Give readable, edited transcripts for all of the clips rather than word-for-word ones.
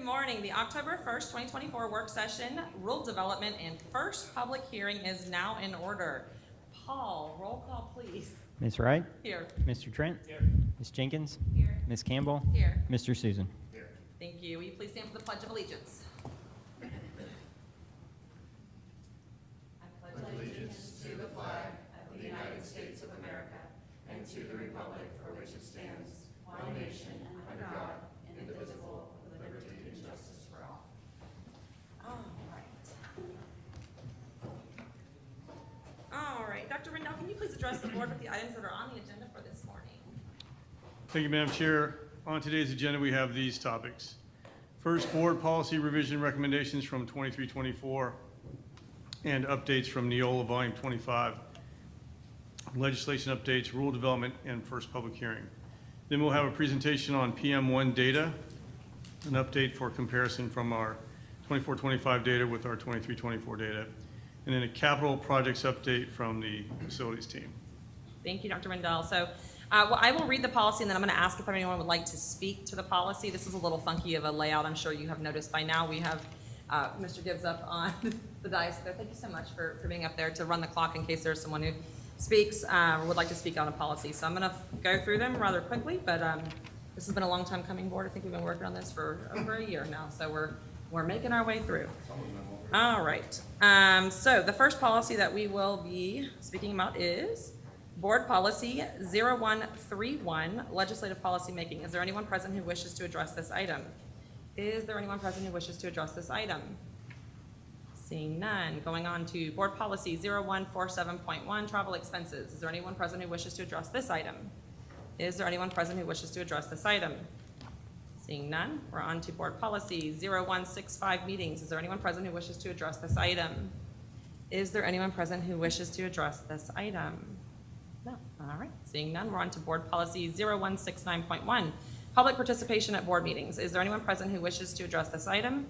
morning. The October 1st, 2024 work session, rule development, and first public hearing is now in order. Paul, roll call, please. Ms. Wright? Here. Mr. Trent? Here. Ms. Jenkins? Here. Ms. Campbell? Here. Mr. Susan? Here. Thank you. Will you please stand for the Pledge of Allegiance? All right. Dr. Rendell, can you please address the board with the items that are on the agenda for this morning? Thank you, Madam Chair. On today's agenda, we have these topics. First, board policy revision recommendations from 23-24 and updates from Neola Volume 25. Legislation updates, rule development, and first public hearing. Then we'll have a presentation on PM1 data, an update for comparison from our 24-25 data with our 23-24 data, and then a capital projects update from the facilities team. Thank you, Dr. Rendell. So well, I will read the policy, and then I'm going to ask if anyone would like to speak to the policy. This is a little funky of a layout. I'm sure you have noticed by now. We have Mr. Gibbs up on the dais there. Thank you so much for being up there to run the clock in case there's someone who speaks or would like to speak on a policy. So I'm going to go through them rather quickly, but this has been a long time coming, board. I think we've been working on this for over a year now, so we're making our way through. All right. So the first policy that we will be speaking about is Board Policy 0131, Legislative Policy Making. Is there anyone present who wishes to address this item? Is there anyone present who wishes to address this item? Seeing none. Going on to Board Policy 0147.1, Travel Expenses. Is there anyone present who wishes to address this item? Is there anyone present who wishes to address this item? Seeing none, we're on to Board Policy 0165, Meetings. Is there anyone present who wishes to address this item? Is there anyone present who wishes to address this item? No. All right. Seeing none, we're on to Board Policy 0169.1, Public Participation at Board Meetings. Is there anyone present who wishes to address this item?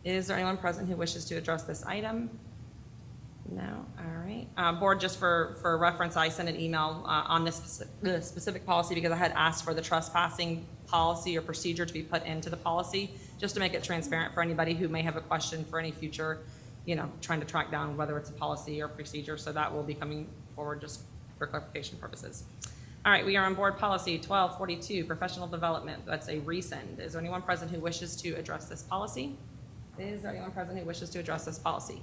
Is there anyone present who wishes to address this item? No. All right. Board, just for reference, I sent an email on this specific policy because I had asked for the trespassing policy or procedure to be put into the policy, just to make it transparent for anybody who may have a question for any future, trying to track down whether it's a policy or procedure. So that will be coming forward just for clarification purposes. All right, we are on Board Policy 1242, Professional Development. That's a rescind. Is there anyone present who wishes to address this policy? Is there anyone present who wishes to address this policy?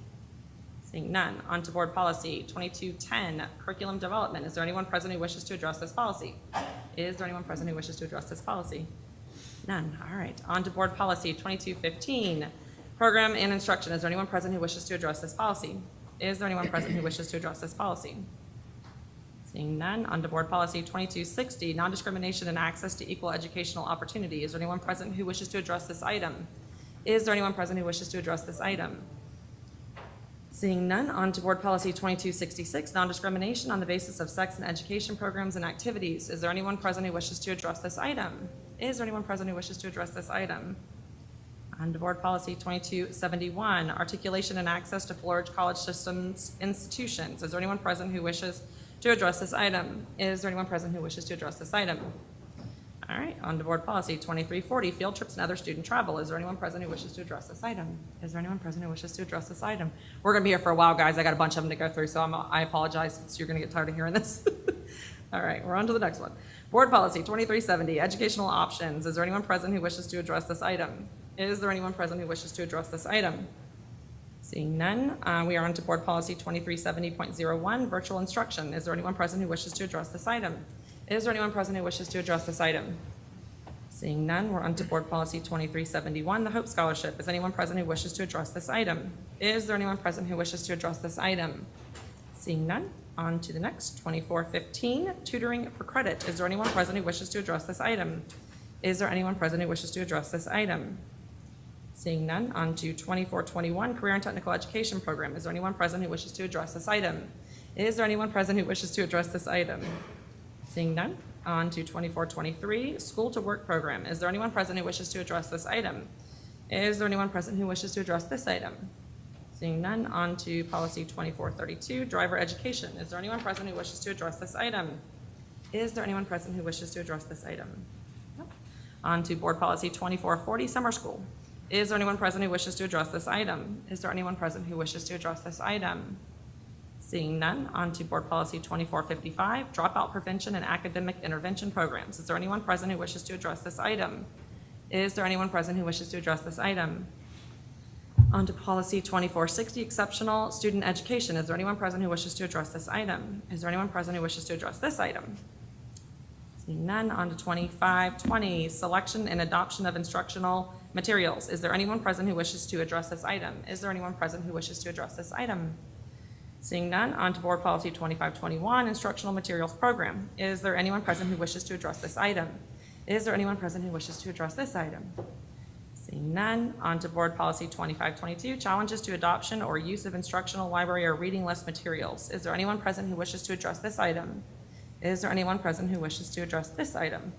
Seeing none. On to Board Policy 2210, Curriculum Development. Is there anyone present who wishes to address this policy? Is there anyone present who wishes to address this policy? None. All right. On to Board Policy 2215, Program and Instruction. Is there anyone present who wishes to address this policy? Is there anyone present who wishes to address this policy? Seeing none. On to Board Policy 2260, Non-Discrimination and Access to Equal Educational Opportunity. Is there anyone present who wishes to address this item? Is there anyone present who wishes to address this item? Seeing none, on to Board Policy 2266, Non-Discrimination on the Basis of Sex and Education Programs and Activities. Is there anyone present who wishes to address this item? Is there anyone present who wishes to address this item? On to Board Policy 2271, Articulation and Access to Florida College Systems Institutions. Is there anyone present who wishes to address this item? Is there anyone present who wishes to address this item? All right, on to Board Policy 2340, Field Trips and Other Student Travel. Is there anyone present who wishes to address this item? Is there anyone present who wishes to address this item? We're going to be here for a while, guys. I got a bunch of them to go through, so I apologize since you're going to get tired of hearing this. All right, we're on to the next one. Board Policy 2370, Educational Options. Is there anyone present who wishes to address this item? Is there anyone present who wishes to address this item? Seeing none, we are on to Board Policy 2370.01, Virtual Instruction. Is there anyone present who wishes to address this item? Is there anyone present who wishes to address this item? Seeing none, we're on to Board Policy 2371, the Hope Scholarship. Is anyone present who wishes to address this item? Is there anyone present who wishes to address this item? Seeing none, on to the next, 2415, Tutoring for Credit. Is there anyone present who wishes to address this item? Is there anyone present who wishes to address this item? Seeing none, on to 2421, Career and Technical Education Program. Is there anyone present who wishes to address this item? Is there anyone present who wishes to address this item? Seeing none, on to 2423, School to Work Program. Is there anyone present who wishes to address this item? Is there anyone present who wishes to address this item? Seeing none, on to Policy 2432, Driver Education. Is there anyone present who wishes to address this item? Is there anyone present who wishes to address this item? No. On to Board Policy 2440, Summer School. Is there anyone present who wishes to address this item? Is there anyone present who wishes to address this item? Seeing none, on to Board Policy 2455, Dropout Prevention and Academic Intervention Programs. Is there anyone present who wishes to address this item? Is there anyone present who wishes to address this item? On to Policy 2460, Exceptional Student Education. Is there anyone present who wishes to address this item? Is there anyone present who wishes to address this item? Seeing none, on to 2520, Selection and Adoption of Instructional Materials. Is there anyone present who wishes to address this item? Is there anyone present who wishes to address this item? Seeing none, on to Board Policy 2521, Instructional Materials Program. Is there anyone present who wishes to address this item? Is there anyone present who wishes to address this item? Seeing none, on to Board Policy 2522, Challenges to Adoption or Use of Instructional Library or Reading List Materials. Is there anyone present who wishes to address this item? Is there anyone present who wishes to address this item?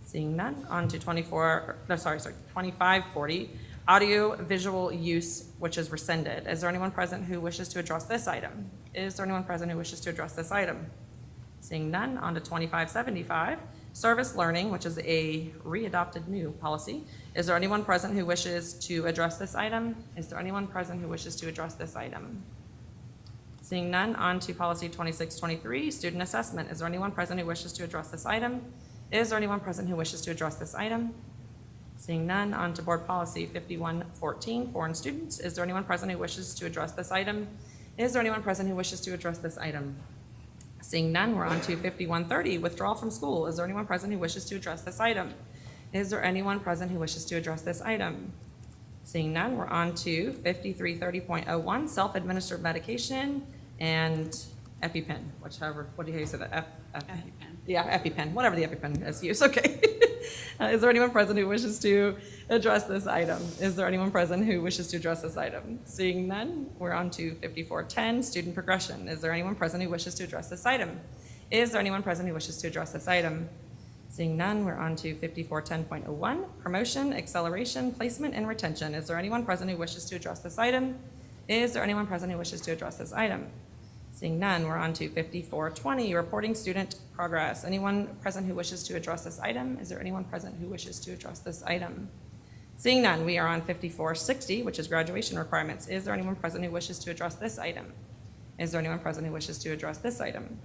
Seeing none, on to 2540, Audio Visual Use, which is rescinded. Is there anyone present who wishes to address this item? Is there anyone present who wishes to address this item? Seeing none, on to 2575, Service Learning, which is a readopted new policy. Is there anyone present who wishes to address this item? Is there anyone present who wishes to address this item? Seeing none, on to Policy 2623, Student Assessment. Is there anyone present who wishes to address this item? Is there anyone present who wishes to address this item? Seeing none, on to Board Policy 5114, Foreign Students. Is there anyone present who wishes to address this item? Is there anyone present who wishes to address this item? Seeing none, we're on to 5130, Withdrawal from School. Is there anyone present who wishes to address this item? Is there anyone present who wishes to address this item? Seeing none, we're on to 5330.01, Self-Administered Medication and EpiPen, whichever, what do you say that? EpiPen. Yeah, EpiPen, whatever the EpiPen is used, okay. Is there anyone present who wishes to address this item? Is there anyone present who wishes to address this item? Seeing none, we're on to 5410, Student Progression. Is there anyone present who wishes to address this item? Is there anyone present who wishes to address this item? Seeing none, we're on to 5410.01, Promotion, Acceleration, Placement, and Retention. Is there anyone present who wishes to address this item? Is there anyone present who wishes to address this item? Seeing none, we're on to 5420, Reporting Student Progress. Anyone present who wishes to address this item? Is there anyone present who wishes to address this item? Seeing none, we are on 5460, which is Graduation Requirements. Is there anyone present who wishes to address this item? Is there anyone present who wishes to address this item?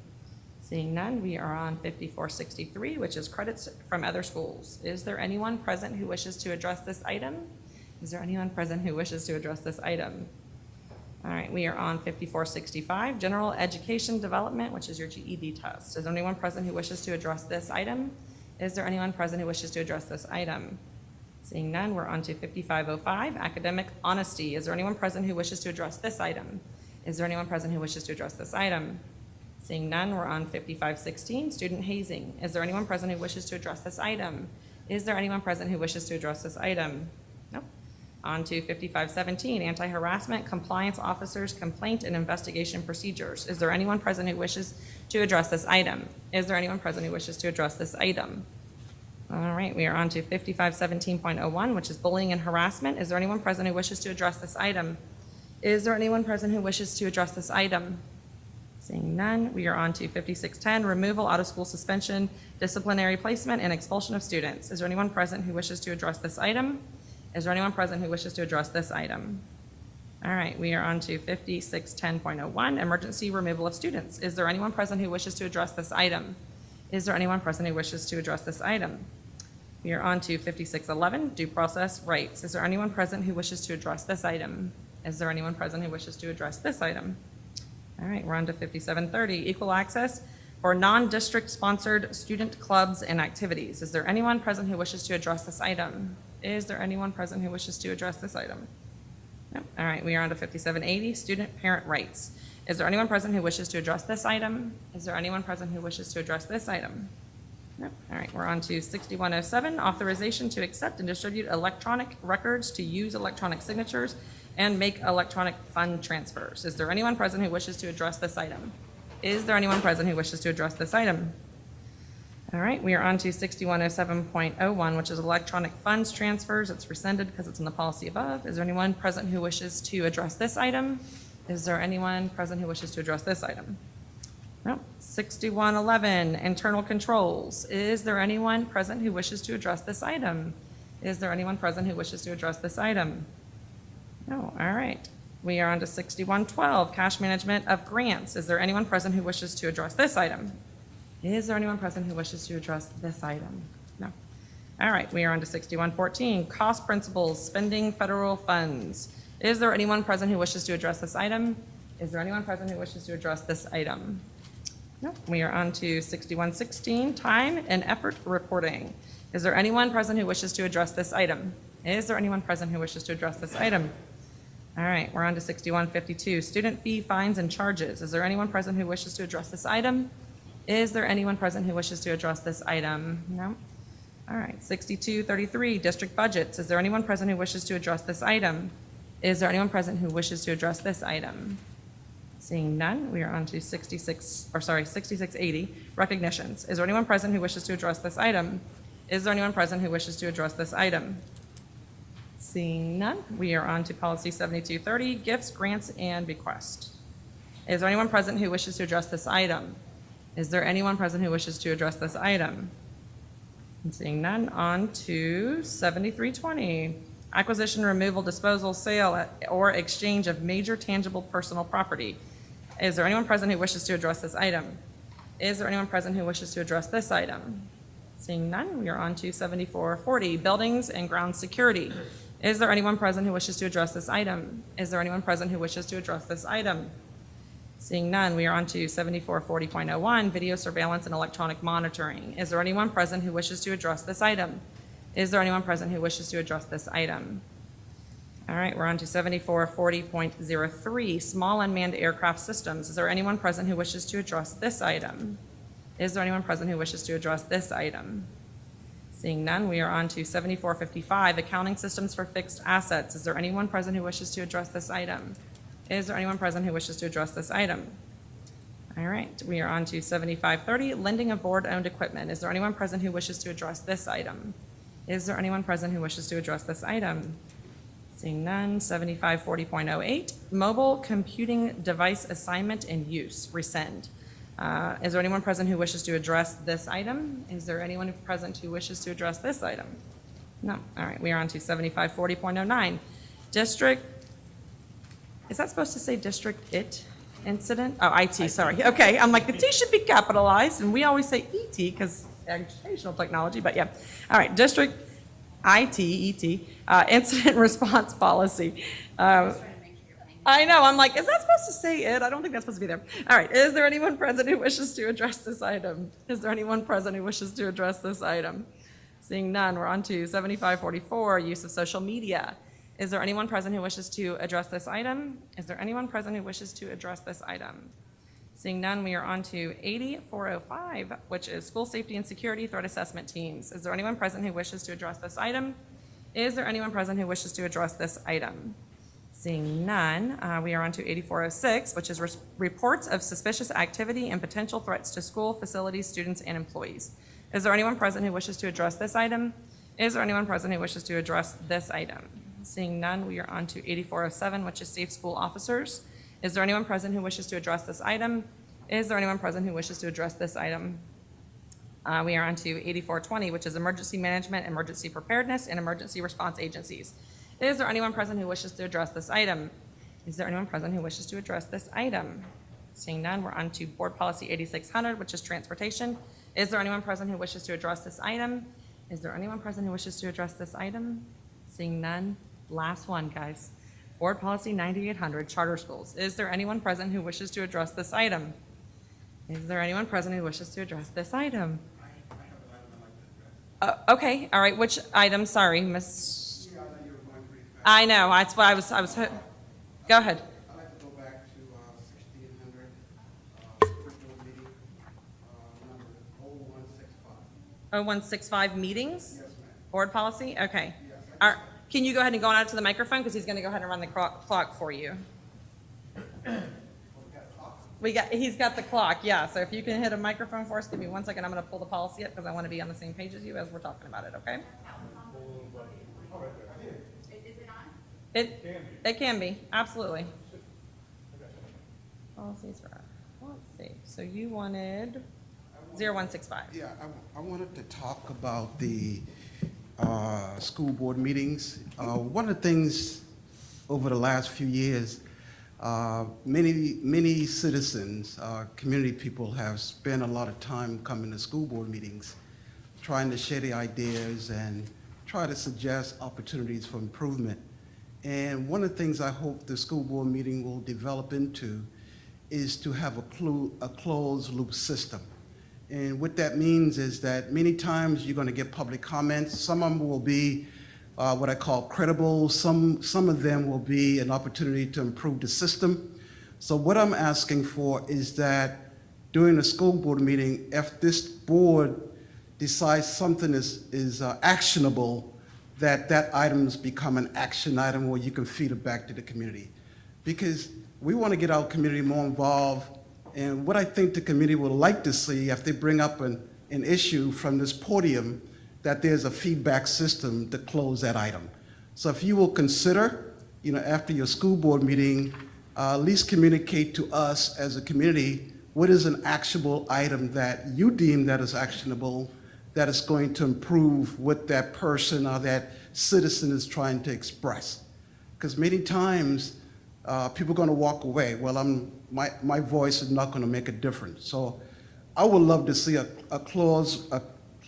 Seeing none, we are on 5463, which is Credits from Other Schools. Is there anyone present who wishes to address this item? Is there anyone present who wishes to address this item? All right, we are on 5465, General Education Development, which is your GED test. Is there anyone present who wishes to address this item? Is there anyone present who wishes to address this item? Seeing none, we're on to 5505, Academic Honesty. Is there anyone present who wishes to address this item? Is there anyone present who wishes to address this item? Seeing none, we're on 5516, Student Hazing. Is there anyone present who wishes to address this item? Is there anyone present who wishes to address this item? Nope. On to 5517, Anti-Harassment Compliance Officers Complaint and Investigation Procedures. Is there anyone present who wishes to address this item? Is there anyone present who wishes to address this item? All right, we are on to 5517.01, which is Bullying and Harassment. Is there anyone present who wishes to address this item? Is there anyone present who wishes to address this item? Seeing none, we are on to 5610, Removal, Out-of-School Suspension, Disciplinary Placement, and Expulsion of Students. Is there anyone present who wishes to address this item? Is there anyone present who wishes to address this item? All right, we are on to 5610.01, Emergency Removal of Students. Is there anyone present who wishes to address this item? Is there anyone present who wishes to address this item? We are on to 5611, Due Process Rights. Is there anyone present who wishes to address this item? Is there anyone present who wishes to address this item? All right, we're on to 5730, Equal Access for Non-District Sponsored Student Clubs and Activities. Is there anyone present who wishes to address this item? Is there anyone present who wishes to address this item? No. All right, we are on to 5780, Student Parent Rights. Is there anyone present who wishes to address this item? Is there anyone present who wishes to address this item? No. All right, we're on to 6107, Authorization to accept and distribute electronic records to use electronic signatures and make electronic fund transfers. Is there anyone present who wishes to address this item? Is there anyone present who wishes to address this item? All right, we are on to 6107.01, which is electronic funds transfers. It's rescinded because it's in the policy above. Is there anyone present who wishes to address this item? Is there anyone present who wishes to address this item? No. 6111, internal controls. Is there anyone present who wishes to address this item? Is there anyone present who wishes to address this item? No, all right. We are on to 6112, cash management of grants. Is there anyone present who wishes to address this item? Is there anyone present who wishes to address this item? No. All right, we are on to 6114, cost principles, spending federal funds. Is there anyone present who wishes to address this item? Is there anyone present who wishes to address this item? No. We are on to 6116, time and effort reporting. Is there anyone present who wishes to address this item? Is there anyone present who wishes to address this item? All right, we're on to 6152, student fee, fines, and charges. Is there anyone present who wishes to address this item? Is there anyone present who wishes to address this item? No? All right, 6233, district budgets. Is there anyone present who wishes to address this item? Is there anyone present who wishes to address this item? Seeing none, we are on to 6680, recognitions. Is there anyone present who wishes to address this item? Is there anyone present who wishes to address this item? Seeing none, we are on to policy 7230, gifts, grants, and bequest. Is there anyone present who wishes to address this item? Is there anyone present who wishes to address this item? And seeing none, on to 7320, acquisition, removal, disposal, sale, or exchange of major tangible personal property. Is there anyone present who wishes to address this item? Is there anyone present who wishes to address this item? Seeing none, we are on to 7440, buildings and ground security. Is there anyone present who wishes to address this item? Is there anyone present who wishes to address this item? Seeing none, we are on to 7440.01, video surveillance and electronic monitoring. Is there anyone present who wishes to address this item? Is there anyone present who wishes to address this item? All right, we're on to 7440.03, small unmanned aircraft systems. Is there anyone present who wishes to address this item? Is there anyone present who wishes to address this item? Seeing none, we are on to 7455, accounting systems for fixed assets. Is there anyone present who wishes to address this item? Is there anyone present who wishes to address this item? All right, we are on to 7530, lending of board-owned equipment. Is there anyone present who wishes to address this item? Is there anyone present who wishes to address this item? Seeing none, 7540.08, mobile computing device assignment and use, rescind. Is there anyone present who wishes to address this item? Is there anyone present who wishes to address this item? No. All right, we are on to 7540.09, district, is that supposed to say district IT incident? Oh, IT, sorry. Okay, I'm like, the T should be capitalized, and we always say ET because educational technology, but yeah. All right, district IT, incident response policy. I know, I'm like, is that supposed to say it? I don't think that's supposed to be there. All right, is there anyone present who wishes to address this item? Is there anyone present who wishes to address this item? Seeing none, we're on to 7544, use of social media. Is there anyone present who wishes to address this item? Is there anyone present who wishes to address this item? Seeing none, we are on to 8405, which is school safety and security threat assessment teams. Is there anyone present who wishes to address this item? Is there anyone present who wishes to address this item? Seeing none, we are on to 8406, which is reports of suspicious activity and potential threats to school facilities, students, and employees. Is there anyone present who wishes to address this item? Is there anyone present who wishes to address this item? Seeing none, we are on to 8407, which is safe school officers. Is there anyone present who wishes to address this item? Is there anyone present who wishes to address this item? We are on to 8420, which is emergency management, emergency preparedness, and emergency response agencies. Is there anyone present who wishes to address this item? Is there anyone present who wishes to address this item? Seeing none, we're on to board policy 8600, which is transportation. Is there anyone present who wishes to address this item? Is there anyone present who wishes to address this item? Seeing none, last one, guys. Board policy 9800, charter schools. Is there anyone present who wishes to address this item? Is there anyone present who wishes to address this item? Okay, all right, which item? Sorry, Miss. I know, that's why I was, go ahead. I'd like to go back to 1600, virtual meeting, number 0165. 0165 meetings? Yes, ma'am. Board policy? Okay. Yes, All right. Can you go ahead and go on out to the microphone, because he's going to go ahead and run the clock for you. He's got the clock, yeah, so if you can hit a microphone for us, give me 1 second, I'm going to pull the policy up, because I want to be on the same page as you as we're talking about it, okay? It can be, absolutely. Policies for, let's see, so you wanted 0165. Yeah, I wanted to talk about the school board meetings. One of the things over the last few years, many citizens, community people have spent a lot of time coming to school board meetings, trying to share their ideas and try to suggest opportunities for improvement. And one of the things I hope the school board meeting will develop into is to have a closed loop system. And what that means is that many times you're going to get public comments. Some of them will be what I call credible. Some of them will be an opportunity to improve the system. So what I'm asking for is that during the school board meeting, if this board decides something is actionable, that items become an action item where you can feed it back to the community. Because we want to get our community more involved. And what I think the community would like to see, if they bring up an issue from this podium, that there's a feedback system to close that item. So if you will consider, after your school board meeting, at least communicate to us as a community, what is an actionable item that you deem that is actionable, that is going to improve what that person or that citizen is trying to express. Because many times, people are going to walk away. Well, my voice is not going to make a difference. So I would love to see a closed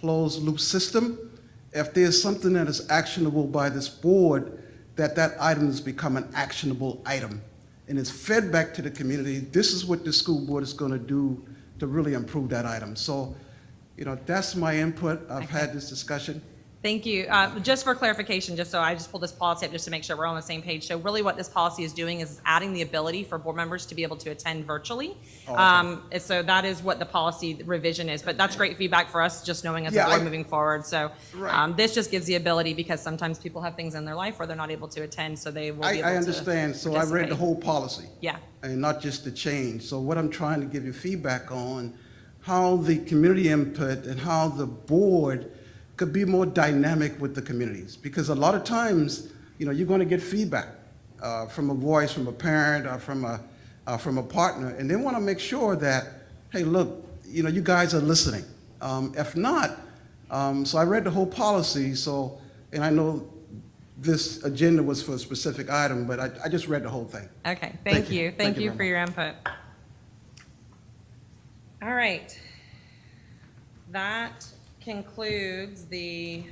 loop system. If there's something that is actionable by this board, that item has become an actionable item and it's fed back to the community. This is what the school board is going to do to really improve that item. So, that's my input. I've had this discussion. Thank you. Just for clarification, just so I just pulled this policy up just to make sure we're on the same page. So really what this policy is doing is adding the ability for board members to be able to attend virtually. Oh, okay. And so that is what the policy revision is, but that's great feedback for us, just knowing as a Yeah, board moving forward. So Right. this just gives the ability, because sometimes people have things in their life where they're not able to attend, so they will be able to I understand. So I read the participate. whole policy. Yeah, And not just the change. So what I'm trying to give you feedback on, how the community input and how the board could be more dynamic with the communities. Because a lot of times, you're going to get feedback from a voice, from a parent, or from a partner, and they want to make sure that, hey, look, you guys are listening. If not, so I read the whole policy, and I know this agenda was for a specific item, but I just read the whole thing. okay, Thank thank you. you. Thank Thank you you very for your input. All right. That concludes a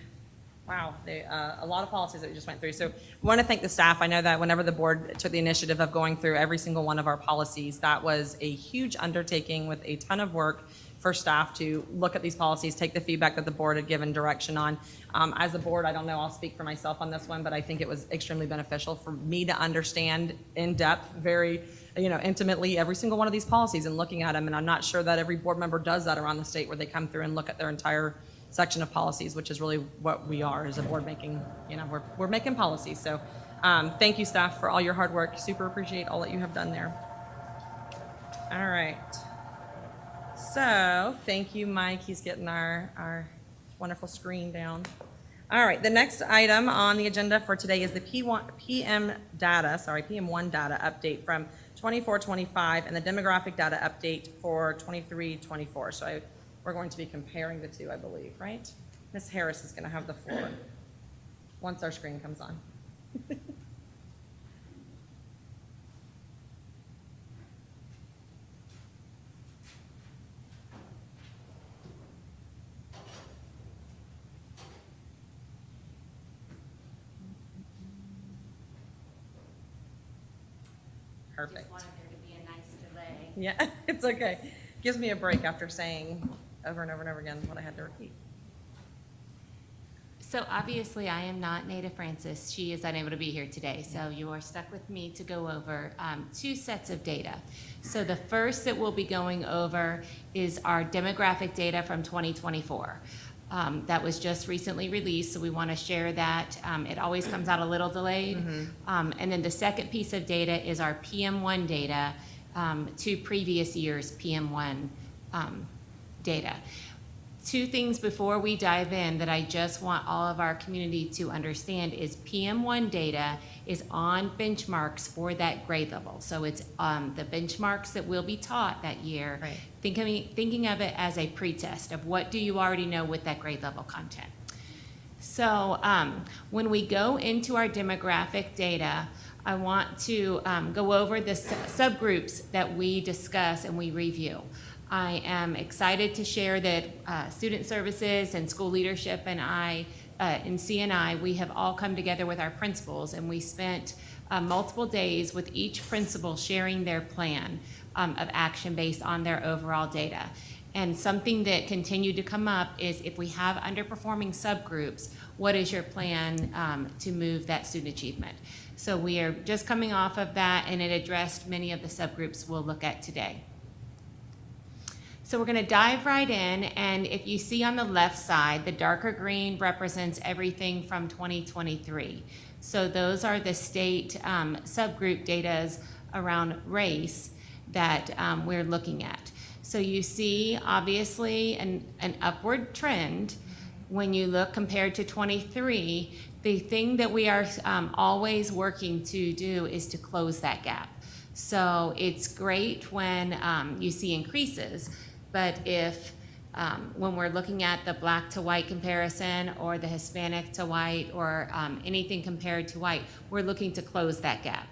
lot of policies that we just went through. So I want to thank the staff. I know that whenever the board took the initiative of going through every single one of our policies, that was a huge undertaking with a ton of work for staff to look at these policies, take the feedback that the board had given direction on. As a board, I don't know, I'll speak for myself on this one, but I think it was extremely beneficial for me to understand in depth, very intimately, every single one of these policies and looking at them. And I'm not sure that every board member does that around the state, where they come through and look at their entire section of policies, which is really what we are as a board making, we're making policies. So thank you, staff, for all your hard work. Super appreciate all that you have done there. All right. So thank you, Mike. He's getting our wonderful screen down. All right, the next item on the agenda for today is the PM1 data update from 24-25 and the demographic data update for 23-24. So we're going to be comparing the two, I believe, right? Ms. Harris is going to have the floor once our screen comes on. Perfect. Just wanted there to be a nice delay. Yeah, it's okay. Gives me a break after saying over and over and over again what I had to repeat. So obviously, I am not Nada Francis. She is unable to be here today. So you are stuck with me to go over two sets of data. So the first that we'll be going over is our demographic data from 2024. That was just recently released, so we want to share that. It always comes out a little delayed. And then the second piece of data is our PM1 data to previous years' PM1 data. Two things before we dive in that I just want all of our community to understand is PM1 data is on benchmarks for that grade level. So it's the benchmarks that will be taught that year. Right. Thinking of it as a pretest of what do you already know with that grade level content. So when we go into our demographic data, I want to go over the subgroups that we discuss and we review. I am excited to share that student services and school leadership and I, in CNI, we have all come together with our principals and we spent multiple days with each principal sharing their plan of action based on their overall data. And something that continued to come up is if we have underperforming subgroups, what is your plan to move that student achievement? So we are just coming off of that, and it addressed many of the subgroups we'll look at today. So we're gonna dive right in, and if you see on the left side, the darker green represents everything from 2023. So those are the state subgroup datas around race that we're looking at. So you see, obviously, an upward trend when you look compared to 23. The thing that we are always working to do is to close that gap. So it's great when you see increases, but if when we're looking at the black to white comparison or the Hispanic to white or anything compared to white, we're looking to close that gap.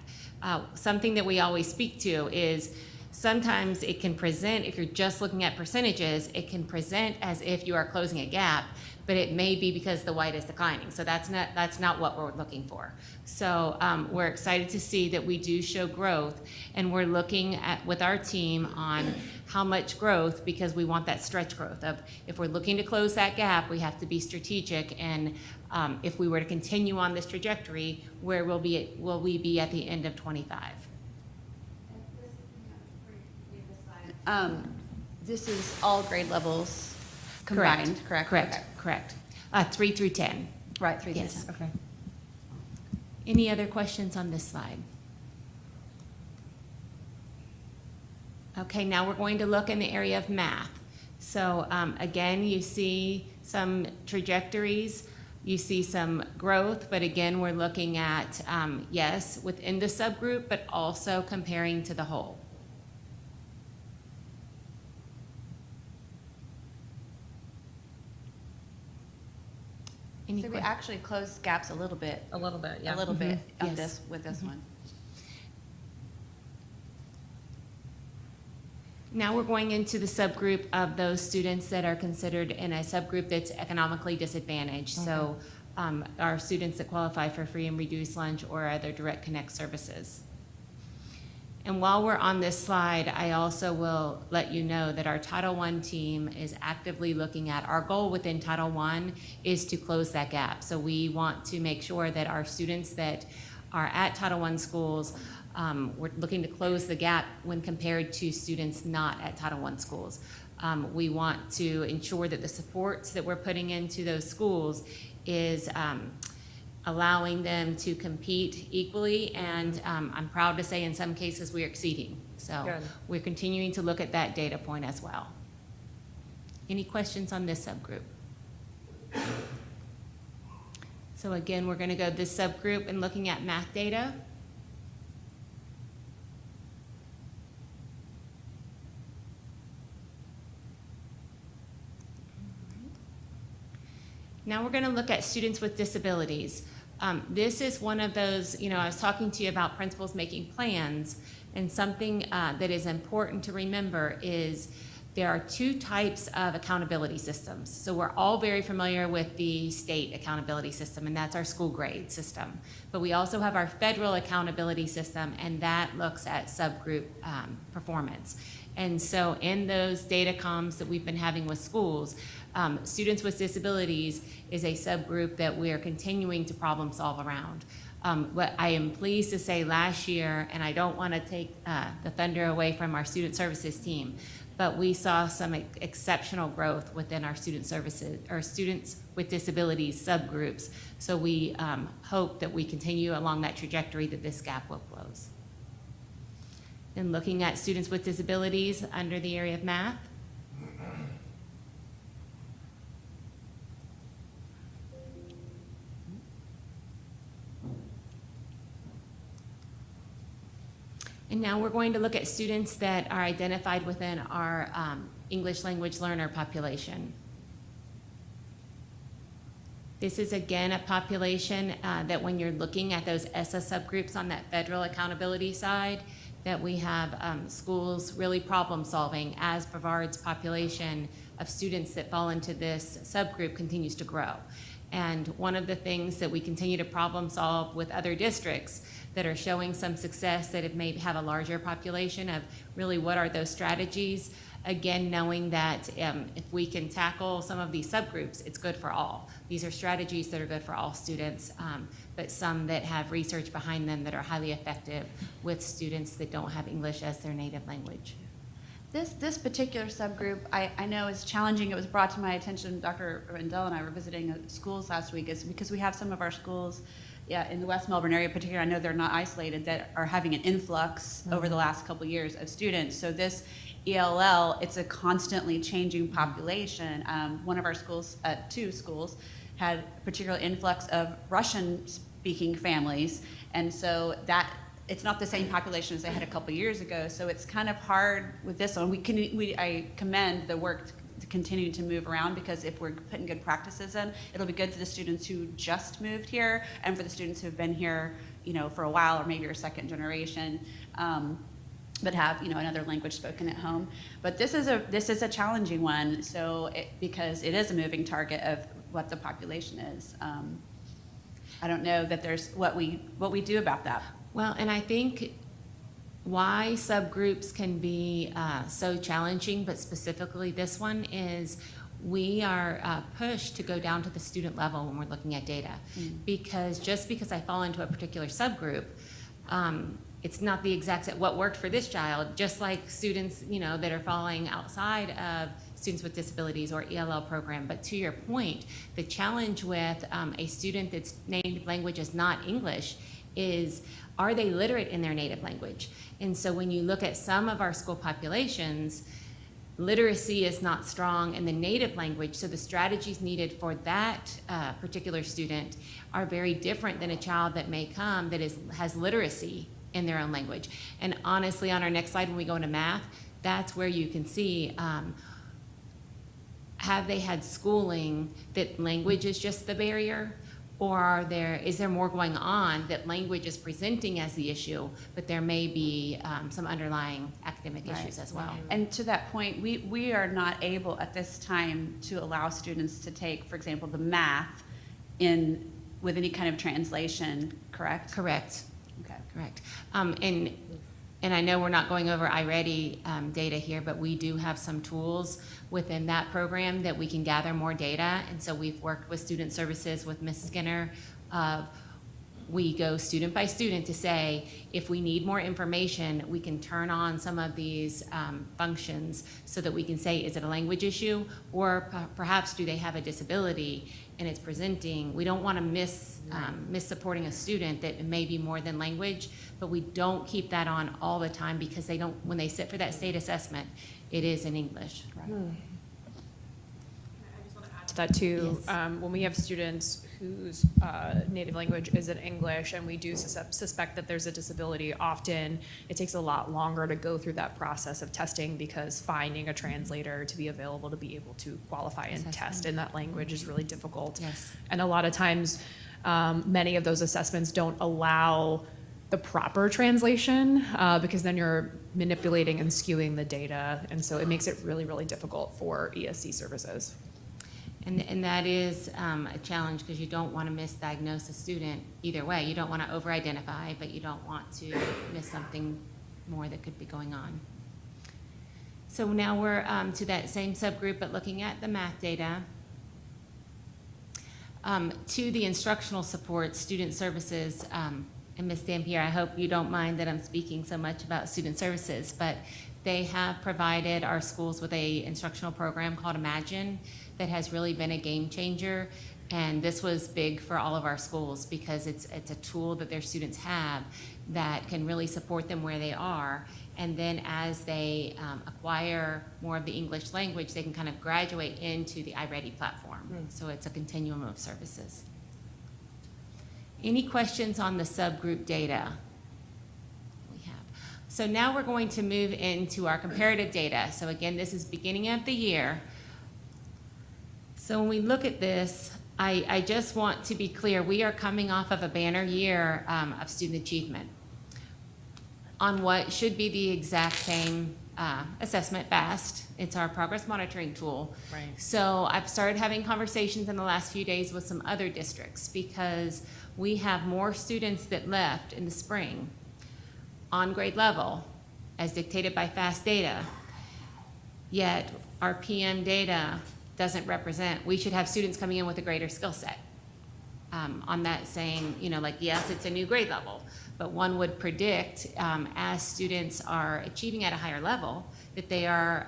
Something that we always speak to is sometimes it can present, if you're just looking at percentages, it can present as if you are closing a gap, but it may be because the white is declining. So that's not what we're looking for. So we're excited to see that we do show growth, and we're looking at with our team on how much growth, because we want that stretch growth of if we're looking to close that gap, we have to be strategic. And if we were to continue on this trajectory, where will we be at the end of 25? This is all grade levels combined, correct? Okay. Correct. 3 through 10. Right, 3 through Yes. 10, okay. Any other questions on this slide? Okay, now we're going to look in the area of math. So again, you see some trajectories, you see some growth, but again, we're looking at, yes, within the subgroup, but also comparing to the whole. Any So we actually closed gaps a little bit, A little bit, yeah. a little bit on Yes. this, with this one. Now we're going into the subgroup of those students that are considered in a subgroup that's economically disadvantaged. So our students that qualify for free and reduced lunch or other direct connect services. And while we're on this slide, I also will let you know that our Title I team is actively looking at, our goal within Title I is to close that gap. So we want to make sure that our students that are at Title I schools, we're looking to close the gap when compared to students not at Title I schools. We want to ensure that the supports that we're putting into those schools is allowing them to compete equally, and I'm proud to say in some cases we are exceeding. So Good. we're continuing to look at that data point as well. Any questions on this subgroup? So again, we're going to go this subgroup and looking at math data. Now we're going to look at students with disabilities. This is one of those, I was talking to you about principals making plans, and something that is important to remember is there are two types of accountability systems. So we're all very familiar with the state accountability system, and that's our school grade system. But we also have our federal accountability system, and that looks at subgroup performance. And so in those data comms that we've been having with schools, students with disabilities is a subgroup that we are continuing to problem solve around. What I am pleased to say last year, and I don't want to take the thunder away from our student services team, but we saw some exceptional growth within our student services, or students with disabilities subgroups. So we hope that we continue along that trajectory, that this gap will close. And looking at students with disabilities under the area of math. And now we're going to look at students that are identified within our English language learner population. This is again a population that when you're looking at those ESSA subgroups on that federal accountability side, that we have schools really problem solving as Brevard's population of students that fall into this subgroup continues to grow. And one of the things that we continue to problem solve with other districts that are showing some success that have maybe have a larger population of really what are those strategies. Again, knowing that if we can tackle some of these subgroups, it's good for all. These are strategies that are good for all students, but some that have research behind them that are highly effective with students that don't have English as their native language. This particular subgroup, I know is challenging. It was brought to my attention, Dr. Rendell and I were visiting schools last week, is because we have some of our schools in the West Melbourne area particularly, I know they're not isolated, that are having an influx over the last couple of years of students. So this ELL, it's a constantly changing population. One of our schools, 2 schools, had a particular influx of Russian-speaking families, and so that it's not the same population as they had a couple years ago. So it's kind of hard with this one. I commend the work to continue to move around, because if we're putting good practices in, it'll be good for the students who just moved here and for the students who've been here, for a while, or maybe are second generation. But have another language spoken at home. But this is a challenging one. So because it is a moving target of what the population is. I don't know that there's what we do about that. Well, and I think why subgroups can be so challenging, but specifically this one, is we are pushed to go down to the student level when we're looking at data. Because just because I fall into a particular subgroup, it's not the exact set what worked for this child, just like students that are falling outside of students with disabilities or ELL program. But to your point, the challenge with a student that's native language is not English is, are they literate in their native language? And so when you look at some of our school populations, literacy is not strong in the native language, so the strategies needed for that particular student are very different than a child that may come that has literacy in their own language. And honestly, on our next slide, when we go into math, that's where you can see, have they had schooling that language is just the barrier? Or is there more going on that language is presenting as the issue, but there may be some underlying academic issues as well? And to that point, we are not able at this time to allow students to take, for example, the math with any kind of translation, correct? Correct. Okay. Correct. And I know we're not going over iReady data here, but we do have some tools within that program that we can gather more data. And so we've worked with student services with Ms. Skinner. We go student by student to say, if we need more information, we can turn on some of these functions so that we can say, is it a language issue? Or perhaps do they have a disability and it's presenting? We don't want to miss supporting a student that it may be more than language, but we don't keep that on all the time because when they sit for that state assessment, it is in English. I just want to add to that too. Yes. When we have students whose native language isn't English and we do suspect that there's a disability, often it takes a lot longer to go through that process of testing, because finding a translator to be available to be able to qualify and test in that language is really difficult. Yes. And a lot of times, many of those assessments don't allow the proper translation because then you're manipulating and skewing the data. And so it makes it really, really difficult for ESC services. And that is a challenge because you don't want to misdiagnose a student either way. You don't want to over-identify, but you don't want to miss something more that could be going on. So now we're to that same subgroup, but looking at the math data. To the instructional support, student services, and Ms. Dampier, I hope you don't mind that I'm speaking so much about student services, but they have provided our schools with a instructional program called Imagine that has really been a game changer. And this was big for all of our schools because it's a tool that their students have that can really support them where they are. And then as they acquire more of the English language, they can kind of graduate into the iReady platform. So it's a continuum of services. Any questions on the subgroup data? We have. So now we're going to move into our comparative data. So again, this is beginning of the year. So when we look at this, I just want to be clear, we are coming off of a banner year of student achievement on what should be the exact same assessment, FAST. It's our progress monitoring tool. Right. So I've started having conversations in the last few days with some other districts because we have more students that left in the spring on grade level as dictated by FAST data, yet our PM data doesn't represent. We should have students coming in with a greater skill set on that saying, you know, like, yes, it's a new grade level, but one would predict as students are achieving at a higher level that they are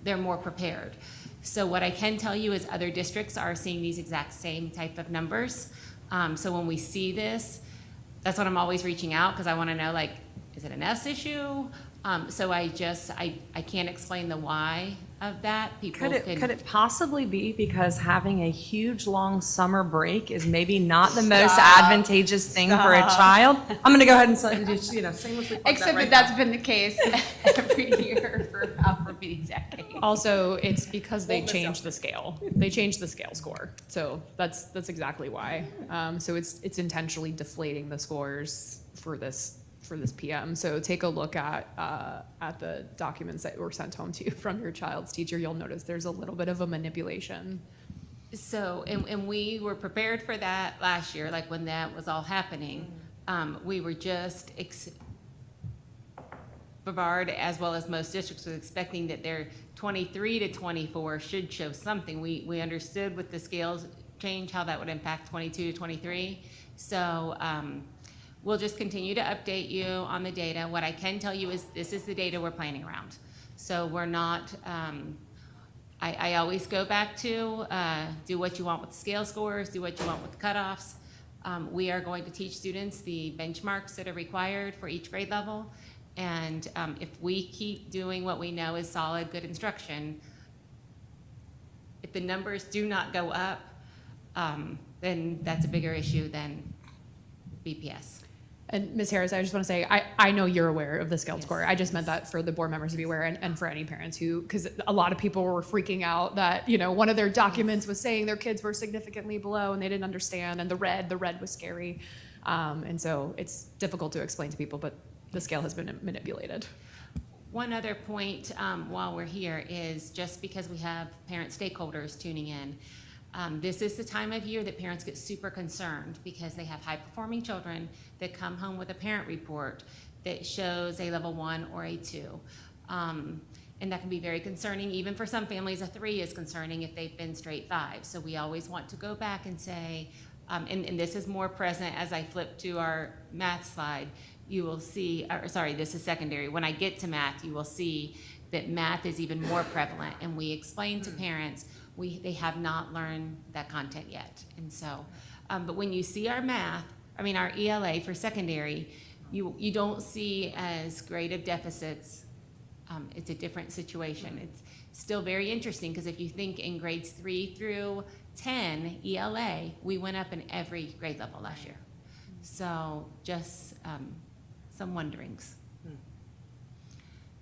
they're more prepared. So what I can tell you is other districts are seeing these exact same type of numbers. So when we see this, that's what I'm always reaching out because I want to know, like, is it an S issue? So I can't explain the why of that. People Could it possibly be because having a huge, long summer break is maybe not the most advantageous thing for a child? I'm gonna go ahead and say, you know, shamelessly plug Except right that that's now. been the case every year for about many decades. Also, it's because they changed the scale. They changed the scale score. So that's exactly why. So it's intentionally deflating the scores for this PM. So take a look at the documents that were sent home to you from your child's teacher. You'll notice there's a little bit of a manipulation. So, and we were prepared for that last year, like when that was all happening. We were just, Brevard, as well as most districts, was expecting that their 23 to 24 should show something. We understood with the scales change how that would impact 22 to 23. So we'll just continue to update you on the data. What I can tell you is this is the data we're planning around. So we're not, I always go back to do what you want with the scale scores, do what you want with the cutoffs. We are going to teach students the benchmarks that are required for each grade level. And if we keep doing what we know is solid, good instruction, if the numbers do not go up, then that's a bigger issue than BPS. And Ms. Harris, I just want to say, I know you're aware of the scaled Yes. score. I just meant that for the board members to be aware and for any parents who, because a lot of people were freaking out that, you know, one of their documents was saying their kids were significantly below and they didn't understand, and the red was scary. And so it's difficult to explain to people, but the scale has been manipulated. One other point while we're here is just because we have parent stakeholders tuning in, this is the time of year that parents get super concerned because they have high-performing children that come home with a parent report that shows a level 1 or a 2. And that can be very concerning. Even for some families, a 3 is concerning if they've been straight 5. So we always want to go back and say, and this is more present as I flip to our math slide, you will see, or sorry, this is secondary. When I get to math, you will see that math is even more prevalent. And we explain to parents, they have not learned that content yet. And so, but when you see our math, our ELA for secondary, you don't see as great of deficits. It's a different situation. It's still very interesting because if you think in grades 3 through 10 ELA, we went up in every grade level last year. So just some wonderings.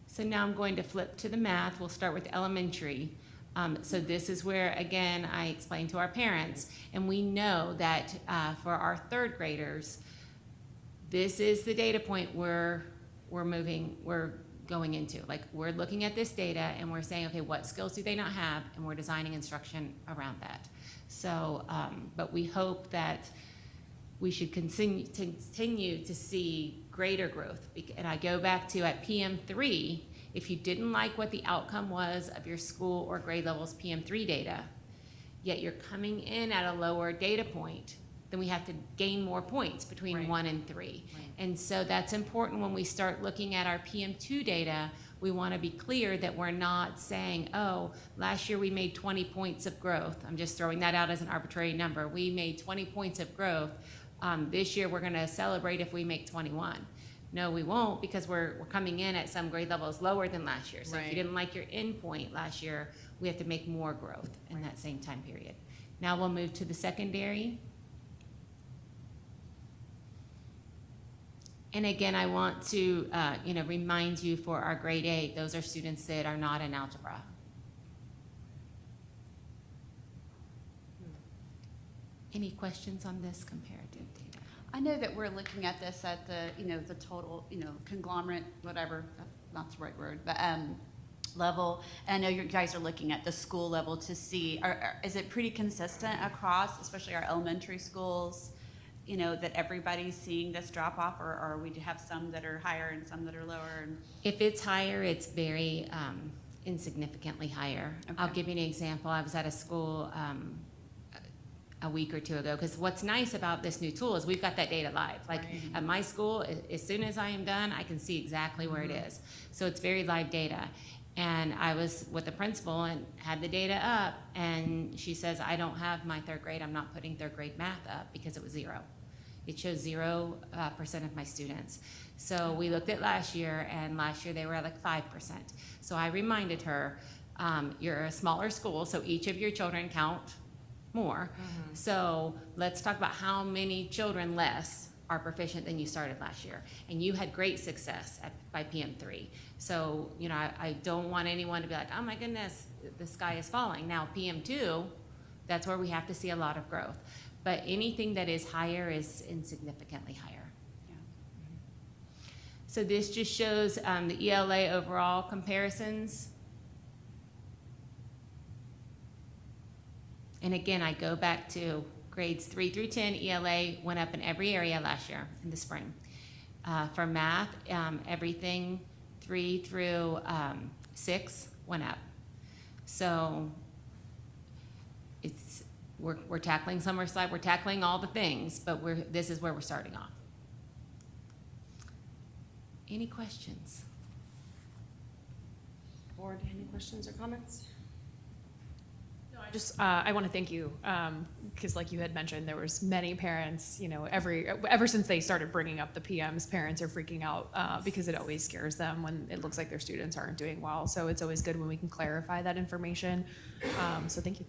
So now I'm going to flip to the math. We'll start with elementary. So this is where, again, I explain to our parents, and we know that for our third graders, this is the data point we're going into. Like, we're looking at this data and we're saying, okay, what skills do they not have? And we're designing instruction around that. So, but we hope that we should continue to see greater growth. And I go back to at PM3, if you didn't like what the outcome was of your school or grade levels PM3 data, yet you're coming in at a lower data point, then we have to gain more points between Right. 1 and 3. Right. And so that's important when we start looking at our PM2 data. We want to be clear that we're not saying, oh, last year we made 20 points of growth. I'm just throwing that out as an arbitrary number. We made 20 points of growth. This year we're going to celebrate if we make 21. No, we won't, because we're coming in at some grade levels lower than last year. So if Right. you didn't like your end point last year, we have to make more growth in that same time period. Now we'll move to the secondary. And again, I want to remind you for our grade 8, those are students that are not in algebra. Any questions on this comparative data? I know that we're looking at this at the, the total, conglomerate, whatever, not the right word, but level. And I know you guys are looking at the school level to see, is it pretty consistent across, especially our elementary schools, that everybody's seeing this drop off, or we have some that are higher and some that are lower? And If it's higher, it's very insignificantly higher. I'll Okay. give you an example. I was at a school a week or two ago, because what's nice about this new tool is we've got that data live. Like Right. at my school, as soon as I am done, I can see exactly where it is. So it's very live data. And I was with the principal and had the data up, and she says, I don't have my third grade. I'm not putting third grade math up because it was 0. It shows 0% of my students. So we looked at last year, and last year they were at like 5%. So I reminded her, you're a smaller school, so each of your children count more. So let's talk about how many children less are proficient than you started last year. And you had great success by PM3. So, I don't want anyone to be like, oh my goodness, the sky is falling. Now PM2, that's where we have to see a lot of growth. But anything that is higher is insignificantly higher. yeah. So this just shows the ELA overall comparisons. And again, I go back to grades 3 through 10, ELA went up in every area last year in the spring. For math, everything 3 through 6 went up. So we're tackling summer side, we're tackling all the things, but this is where we're starting off. Any questions? Board, any questions or comments? I want to thank you, because like you had mentioned, there was many parents, ever since they started bringing up the PMs, parents are freaking out because it always scares them when it looks like their students aren't doing well. So it's always good when we can clarify that information. So thank you.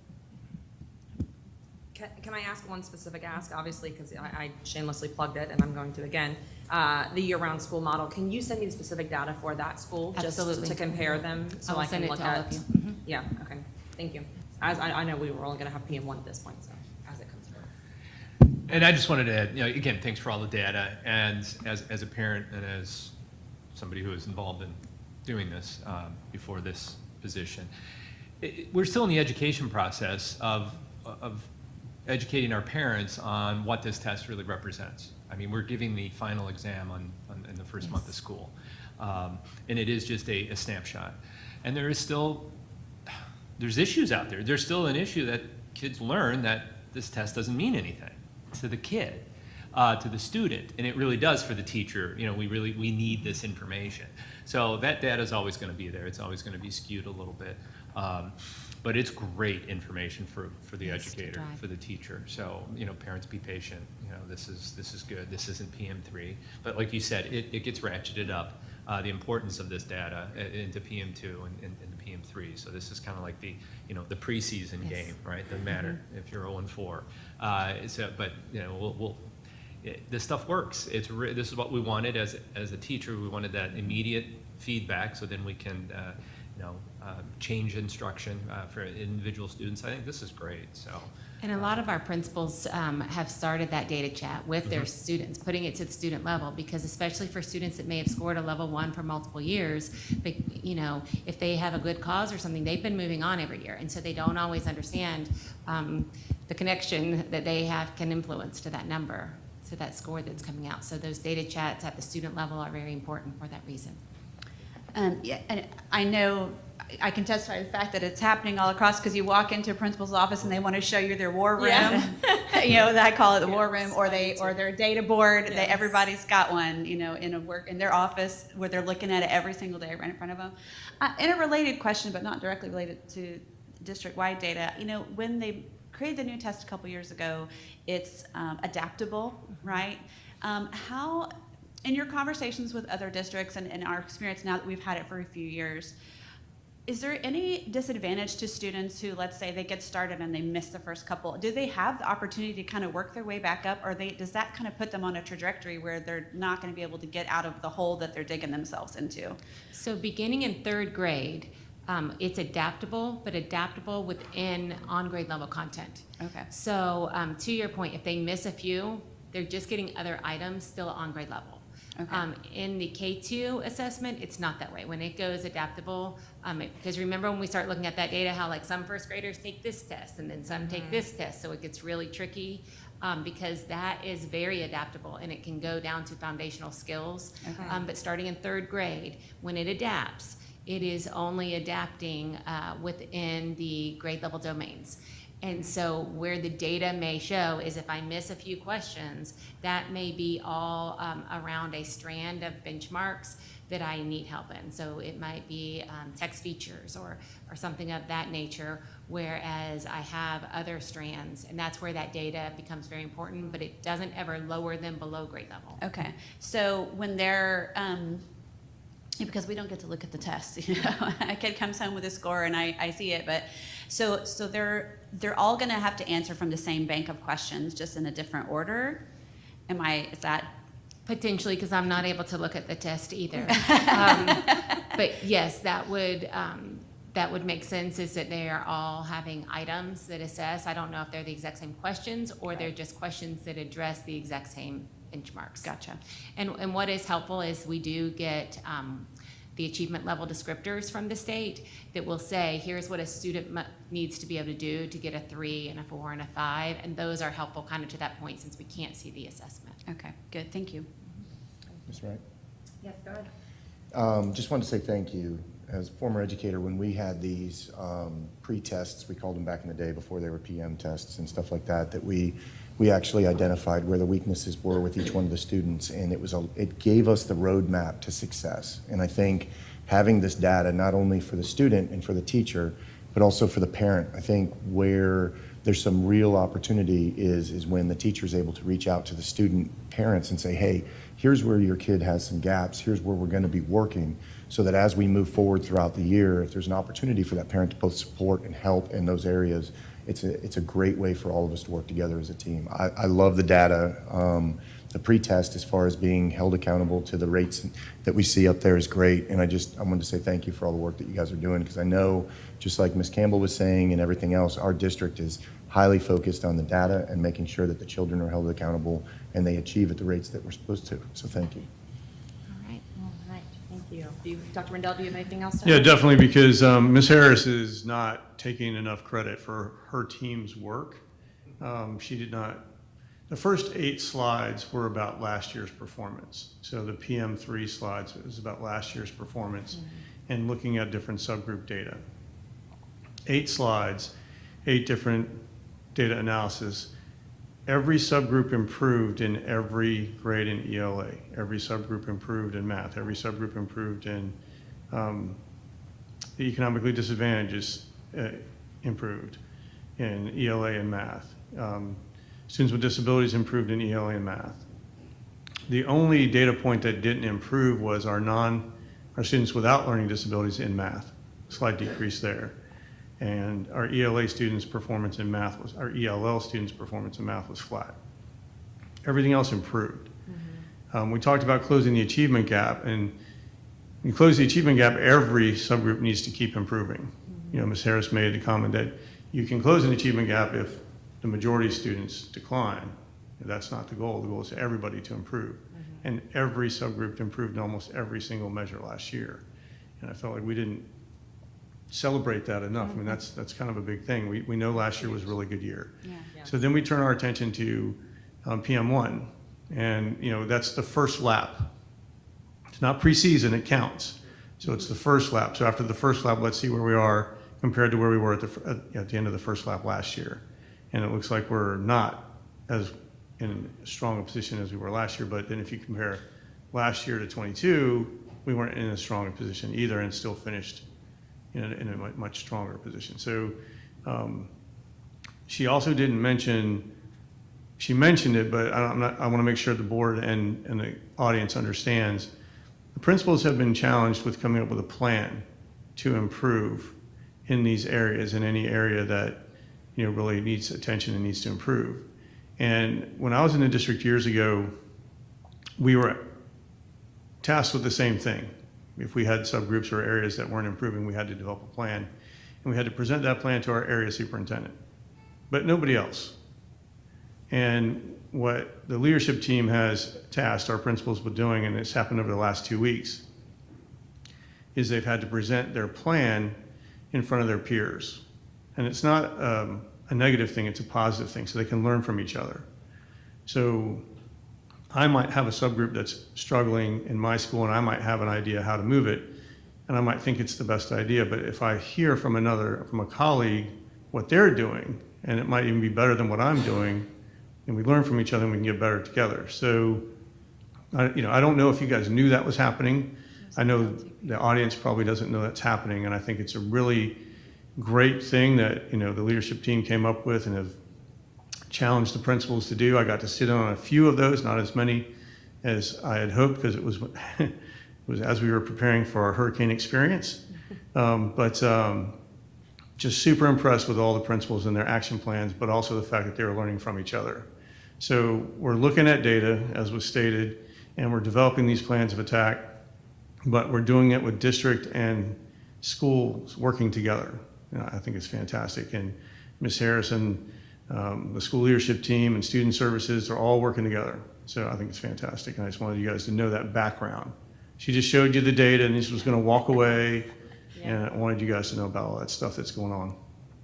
Can I ask one specific ask, obviously, because I shamelessly plugged it, and I'm going to again. The year-round school model, can you send me the specific data for that school? Absolutely. Just to compare them, so I will I can send it look to all at? of you. Mhm. Yeah, okay, thank you. As I know we were only gonna have PM1 at this point, so as it comes through. And I just wanted to add, again, thanks for all the data. And as a parent and as somebody who was involved in doing this before this position, we're still in the education process of educating our parents on what this test really represents. I mean, we're giving the final exam in the first month of school. And it is just a snapshot. And there's issues out there. There's still an issue that kids learn that this test doesn't mean anything to the kid, to the student, and it really does for the teacher. We need this information. So that data is always going to be there. It's always going to be skewed a little bit, but it's great information for the Yes, to educator, drive. for the teacher. So parents, be patient. This is good. This isn't PM3, but like you said, it gets ratcheted up. The importance of this data into PM2 and the PM3. So this is kind of like the preseason Yes. game, right? Doesn't matter if you're 0-4. But this stuff works. This is what we wanted as a teacher. We wanted that immediate feedback, so then we can change instruction for individual students. I think this is great. So. And a lot of our principals have started that data chat with their students, putting it to the student level, because especially for students that may have scored a level 1 for multiple years, but, if they have a good cause or something, they've been moving on every year. And so they don't always understand the connection that they have can influence to that number, to that score that's coming out. So those data chats at the student level are very important for that reason. Yeah, and I know, I can testify to the fact that it's happening all across, because you walk into a principal's office and they want to show you their war room. Yeah. I call it the war room, or Yes, their data board. Yes. Everybody's got one, in their office where they're looking at it every single day right in front of them. In a related question, but not directly related to district-wide data, when they created the new test a couple years ago, it's adaptable, right? How, in your conversations with other districts and in our experience now that we've had it for a few years, is there any disadvantage to students who, let's say, they get started and they miss the first couple? Do they have the opportunity to kind of work their way back up, or does that kind of put them on a trajectory where they're not going to be able to get out of the hole that they're digging themselves into? So beginning in third grade, It's adaptable, but adaptable within on-grade level content. Okay. So to your point, if they miss a few, they're just getting other items still on grade level. Okay. In the K2 assessment, it's not that way. When it goes adaptable, because remember when we start looking at that data, how like some first graders take this test and then some take this test, so it gets really tricky because that is very adaptable and it can go down to foundational skills. Okay. But starting in third grade, when it adapts, it is only adapting within the grade level domains. And so where the data may show is if I miss a few questions, that may be all around a strand of benchmarks that I need help in. So it might be text features or something of that nature, whereas I have other strands, and that's where that data becomes very important, but it doesn't ever lower them below grade level. Okay, so when they're, because we don't get to look at the test, you know, a kid comes home with a score and I see it, but so they're all gonna have to answer from the same bank of questions, just in a different order? Is that? Potentially, because I'm not able to look at the test either. But yes, that would make sense, is that they are all having items that assess. I don't know if they're the exact same questions or they're just questions that address the exact same benchmarks. Gotcha. And what is helpful is we do get the achievement level descriptors from the state that will say, here's what a student needs to be able to do to get a 3 and a 4 and a 5, and those are helpful kind of to that point since we can't see the assessment. Okay, good, thank you. Ms. Wright? Yes, go ahead. Just wanted to say thank you. As a former educator, when we had these pre-tests, we called them back in the day before they were PM tests and stuff like that, that we actually identified where the weaknesses were with each one of the students, and it gave us the roadmap to success. And I think having this data, not only for the student and for the teacher, but also for the parent, I think where there's some real opportunity is when the teacher is able to reach out to the student parents and say, hey, here's where your kid has some gaps, here's where we're going to be working, so that as we move forward throughout the year, if there's an opportunity for that parent to both support and help in those areas, it's a great way for all of us to work together as a team. I love the data. The pre-test, as far as being held accountable to the rates that we see up there, is great. And I wanted to say thank you for all the work that you guys are doing, because I know, just like Ms. Campbell was saying and everything else, our district is highly focused on the data and making sure that the children are held accountable and they achieve at the rates that we're supposed to. So thank you. All right. All right, thank you. Dr. Rendell, do you have anything else to add? Yeah, definitely, because Ms. Harris is not taking enough credit for her team's work. She did not. The first 8 slides were about last year's performance. So the PM3 slides was about last year's performance and looking at different subgroup data. 8 slides, 8 different data analysis. Every subgroup improved in every grade in ELA. Every subgroup improved in math. Every subgroup improved in the economically disadvantages improved in ELA and math. Students with disabilities improved in ELA and math. The only data point that didn't improve was our students without learning disabilities in math. Slight decrease there. And our ELA students' performance in math our ELL students' performance in math was flat. Everything else improved. We talked about closing the achievement gap, and when you close the achievement gap, every subgroup needs to keep improving. You know, Ms. Harris made the comment that you can close an achievement gap if the majority of students decline. That's not the goal. The goal is for everybody to improve. And every subgroup improved in almost every single measure last year. And I felt like we didn't celebrate that enough. I mean, that's kind of a big thing. We know last year was a really good year. Yeah. So then we turn our attention to PM1. And, you know, that's the first lap. It's not preseason, it counts. So it's the first lap. So after the first lap, let's see where we are compared to where we were at the end of the first lap last year. And it looks like we're not as in as strong a position as we were last year. But then if you compare last year to 22, we weren't in as strong a position either and still finished in a much stronger position. So she also didn't mention, she mentioned it, but I want to make sure the board and the audience understands. The principals have been challenged with coming up with a plan to improve in these areas, in any area that, you know, really needs attention and needs to improve. And when I was in the district years ago, we were tasked with the same thing. If we had subgroups or areas that weren't improving, we had to develop a plan. And we had to present that plan to our area superintendent, but nobody else. And what the leadership team has tasked our principals with doing, and it's happened over the last 2 weeks, is they've had to present their plan in front of their peers. And it's not a negative thing, it's a positive thing, so they can learn from each other. So I might have a subgroup that's struggling in my school, and I might have an idea how to move it, and I might think it's the best idea, but if I hear from a colleague what they're doing, and it might even be better than what I'm doing, and we learn from each other and we can get better together. So, I don't know if you guys knew that was happening. I know the audience probably doesn't know that's happening, and I think it's a really great thing that, the leadership team came up with and have challenged the principals to do. I got to sit in on a few of those, not as many as I had hoped, because it was it was as we were preparing for our hurricane experience. Just super impressed with all the principals and their action plans, but also the fact that they were learning from each other. So we're looking at data, as was stated, and we're developing these plans of attack, but we're doing it with district and schools working together. I think it's fantastic. And Ms. Harrison, the school leadership team and student services are all working together. So I think it's fantastic. And I just wanted you guys to know that background. She just showed you the data and this was going to walk away. And I wanted you guys to know about all that stuff that's going on.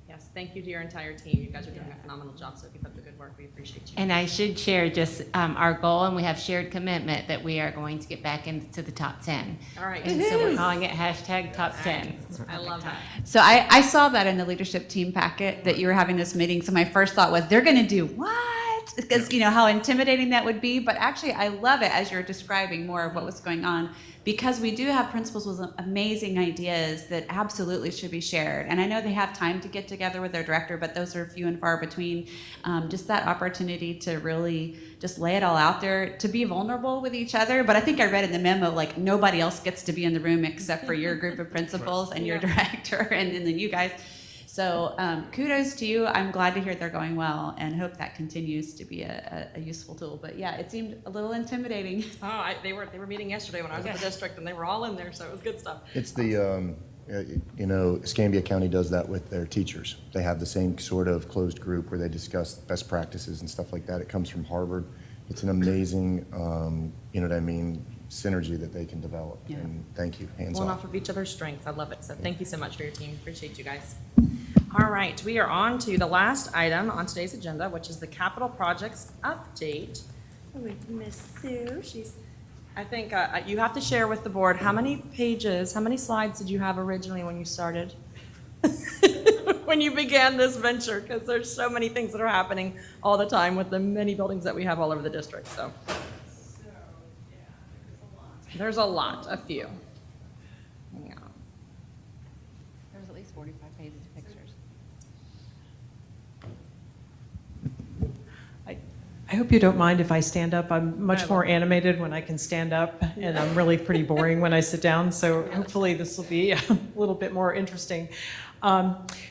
Yes, thank you to your entire team. You guys are doing a phenomenal job, so keep up the good work. We appreciate you. And I should share just our goal, and we have shared commitment that we are going to get back into the top 10. All right. And so we're calling it #top 10. I love that. So I saw that in the leadership team packet that you were having this meeting. So my first thought was, they're going to do what? Because how intimidating that would be. But actually, I love it as you're describing more of what was going on, because we do have principals with amazing ideas that absolutely should be shared. And I know they have time to get together with their director, but those are few and far between. Just that opportunity to really just lay it all out there, to be vulnerable with each other. But I think I read in the memo, like, nobody else gets to be in the room except for your group of principals and your director and then you guys. So kudos to you. I'm glad to hear they're going well and hope that continues to be a useful tool. But yeah, it seemed a little intimidating. Oh, they were meeting yesterday when I was at the district, and they were all in there, so it was good stuff. It's the, Escambia County does that with their teachers. They have the same sort of closed group where they discuss best practices and stuff like that. It comes from Harvard. It's an amazing, synergy that they can develop. Yeah. And thank you, hands Pulling off. off of each other's strengths. I love it. So thank you so much for your team. Appreciate you guys. All right, we are on to the last item on today's agenda, which is the capital projects update with Miss Sue. I think you have to share with the board how many slides did you have originally when you started? When you began this venture, because there's so many things that are happening all the time with the many buildings that we have all over the district, so. There's a few. Yeah. There's at least 45 pages of pictures. I hope you don't mind if I stand up. I'm much more animated when I can stand up, and I'm really pretty boring when I sit down, so hopefully this will be a little bit more interesting.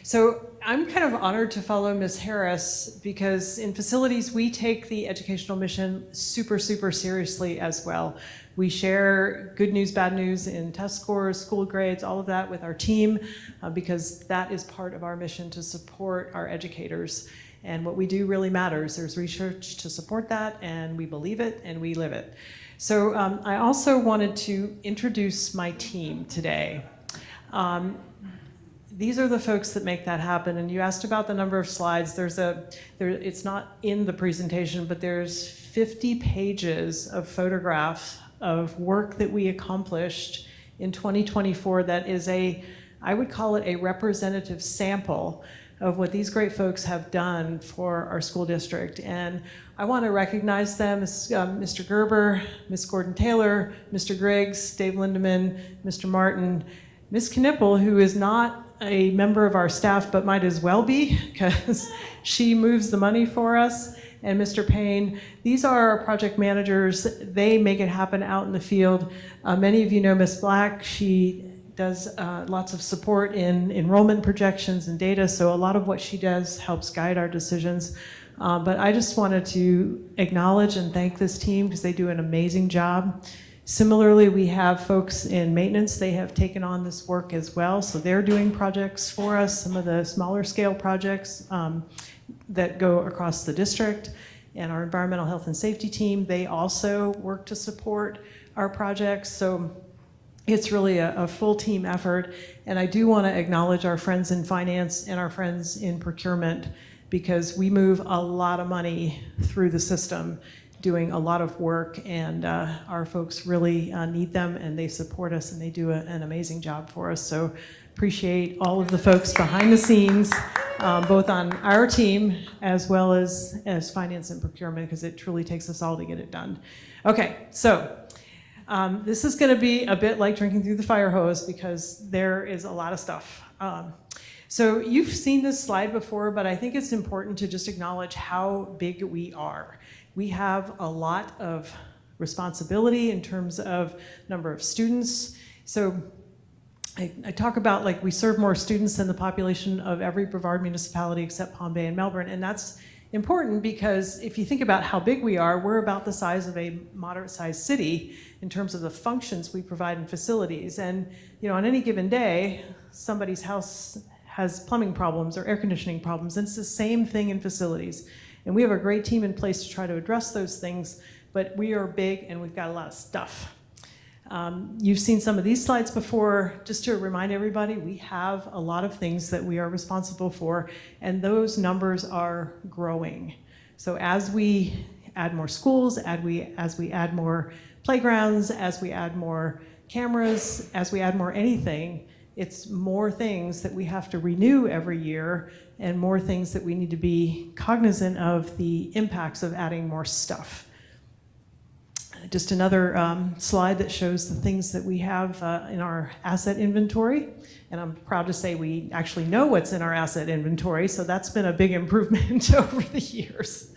So I'm kind of honored to follow Ms. Harris, because in facilities, we take the educational mission super, super seriously as well. We share good news, bad news in test scores, school grades, all of that with our team, because that is part of our mission to support our educators. And what we do really matters. There's research to support that, and we believe it, and we live it. So I also wanted to introduce my team today. These are the folks that make that happen. And you asked about the number of slides. It's not in the presentation, but there's 50 pages of photographs of work that we accomplished in 2024 that is I would call it a representative sample of what these great folks have done for our school district. And I want to recognize them, Mr. Gerber, Ms. Gordon-Taylor, Mr. Griggs, Dave Lindeman, Mr. Martin, Ms. Knipple, who is not a member of our staff, but might as well be, because she moves the money for us, and Mr. Payne. These are our project managers. They make it happen out in the field. Many of you know Ms. Black. She does lots of support in enrollment projections and data, so a lot of what she does helps guide our decisions. But I just wanted to acknowledge and thank this team, because they do an amazing job. Similarly, we have folks in maintenance. They have taken on this work as well. So they're doing projects for us, some of the smaller scale projects that go across the district. And our environmental health and safety team, they also work to support our projects. So it's really a full team effort. And I do want to acknowledge our friends in finance and our friends in procurement, because we move a lot of money through the system, doing a lot of work, and our folks really need them, and they support us, and they do an amazing job for us. So appreciate all of the folks behind the scenes, both on our team as well as finance and procurement, because it truly takes us all to get it done. Okay, so this is going to be a bit like drinking through the fire hose, because there is a lot of stuff. So you've seen this slide before, but I think it's important to just acknowledge how big we are. We have a lot of responsibility in terms of number of students. So I talk about, like, we serve more students than the population of every Brevard municipality except Palm Bay and Melbourne, and that's important because if you think about how big we are, we're about the size of a moderate-sized city in terms of the functions we provide in facilities. And on any given day, somebody's house has plumbing problems or air conditioning problems, and it's the same thing in facilities. And we have a great team in place to try to address those things, but we are big and we've got a lot of stuff. You've seen some of these slides before. Just to remind everybody, we have a lot of things that we are responsible for, and those numbers are growing. So as we add more schools, as we add more playgrounds, as we add more cameras, as we add more anything, it's more things that we have to renew every year, and more things that we need to be cognizant of the impacts of adding more stuff. Just another slide that shows the things that we have in our asset inventory. And I'm proud to say we actually know what's in our asset inventory, so that's been a big improvement over the years.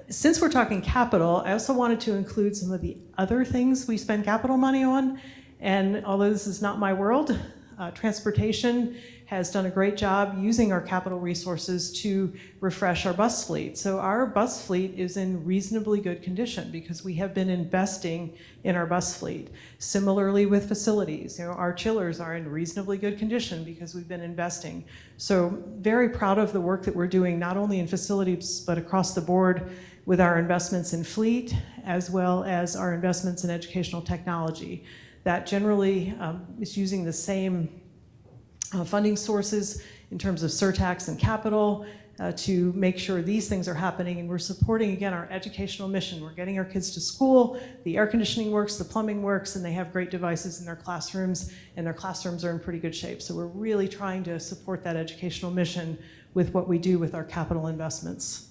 Since we're talking capital, I also wanted to include some of the other things we spend capital money on. And although this is not my world, transportation has done a great job using our capital resources to refresh our bus fleet. So our bus fleet is in reasonably good condition because we have been investing in our bus fleet. Similarly with facilities, our chillers are in reasonably good condition because we've been investing. So very proud of the work that we're doing, not only in facilities, but across the board with our investments in fleet, as well as our investments in educational technology. That generally is using the same funding sources in terms of surtax and capital to make sure these things are happening. And we're supporting, again, our educational mission. We're getting our kids to school, the air conditioning works, the plumbing works, and they have great devices in their classrooms, and their classrooms are in pretty good shape. So we're really trying to support that educational mission with what we do with our capital investments.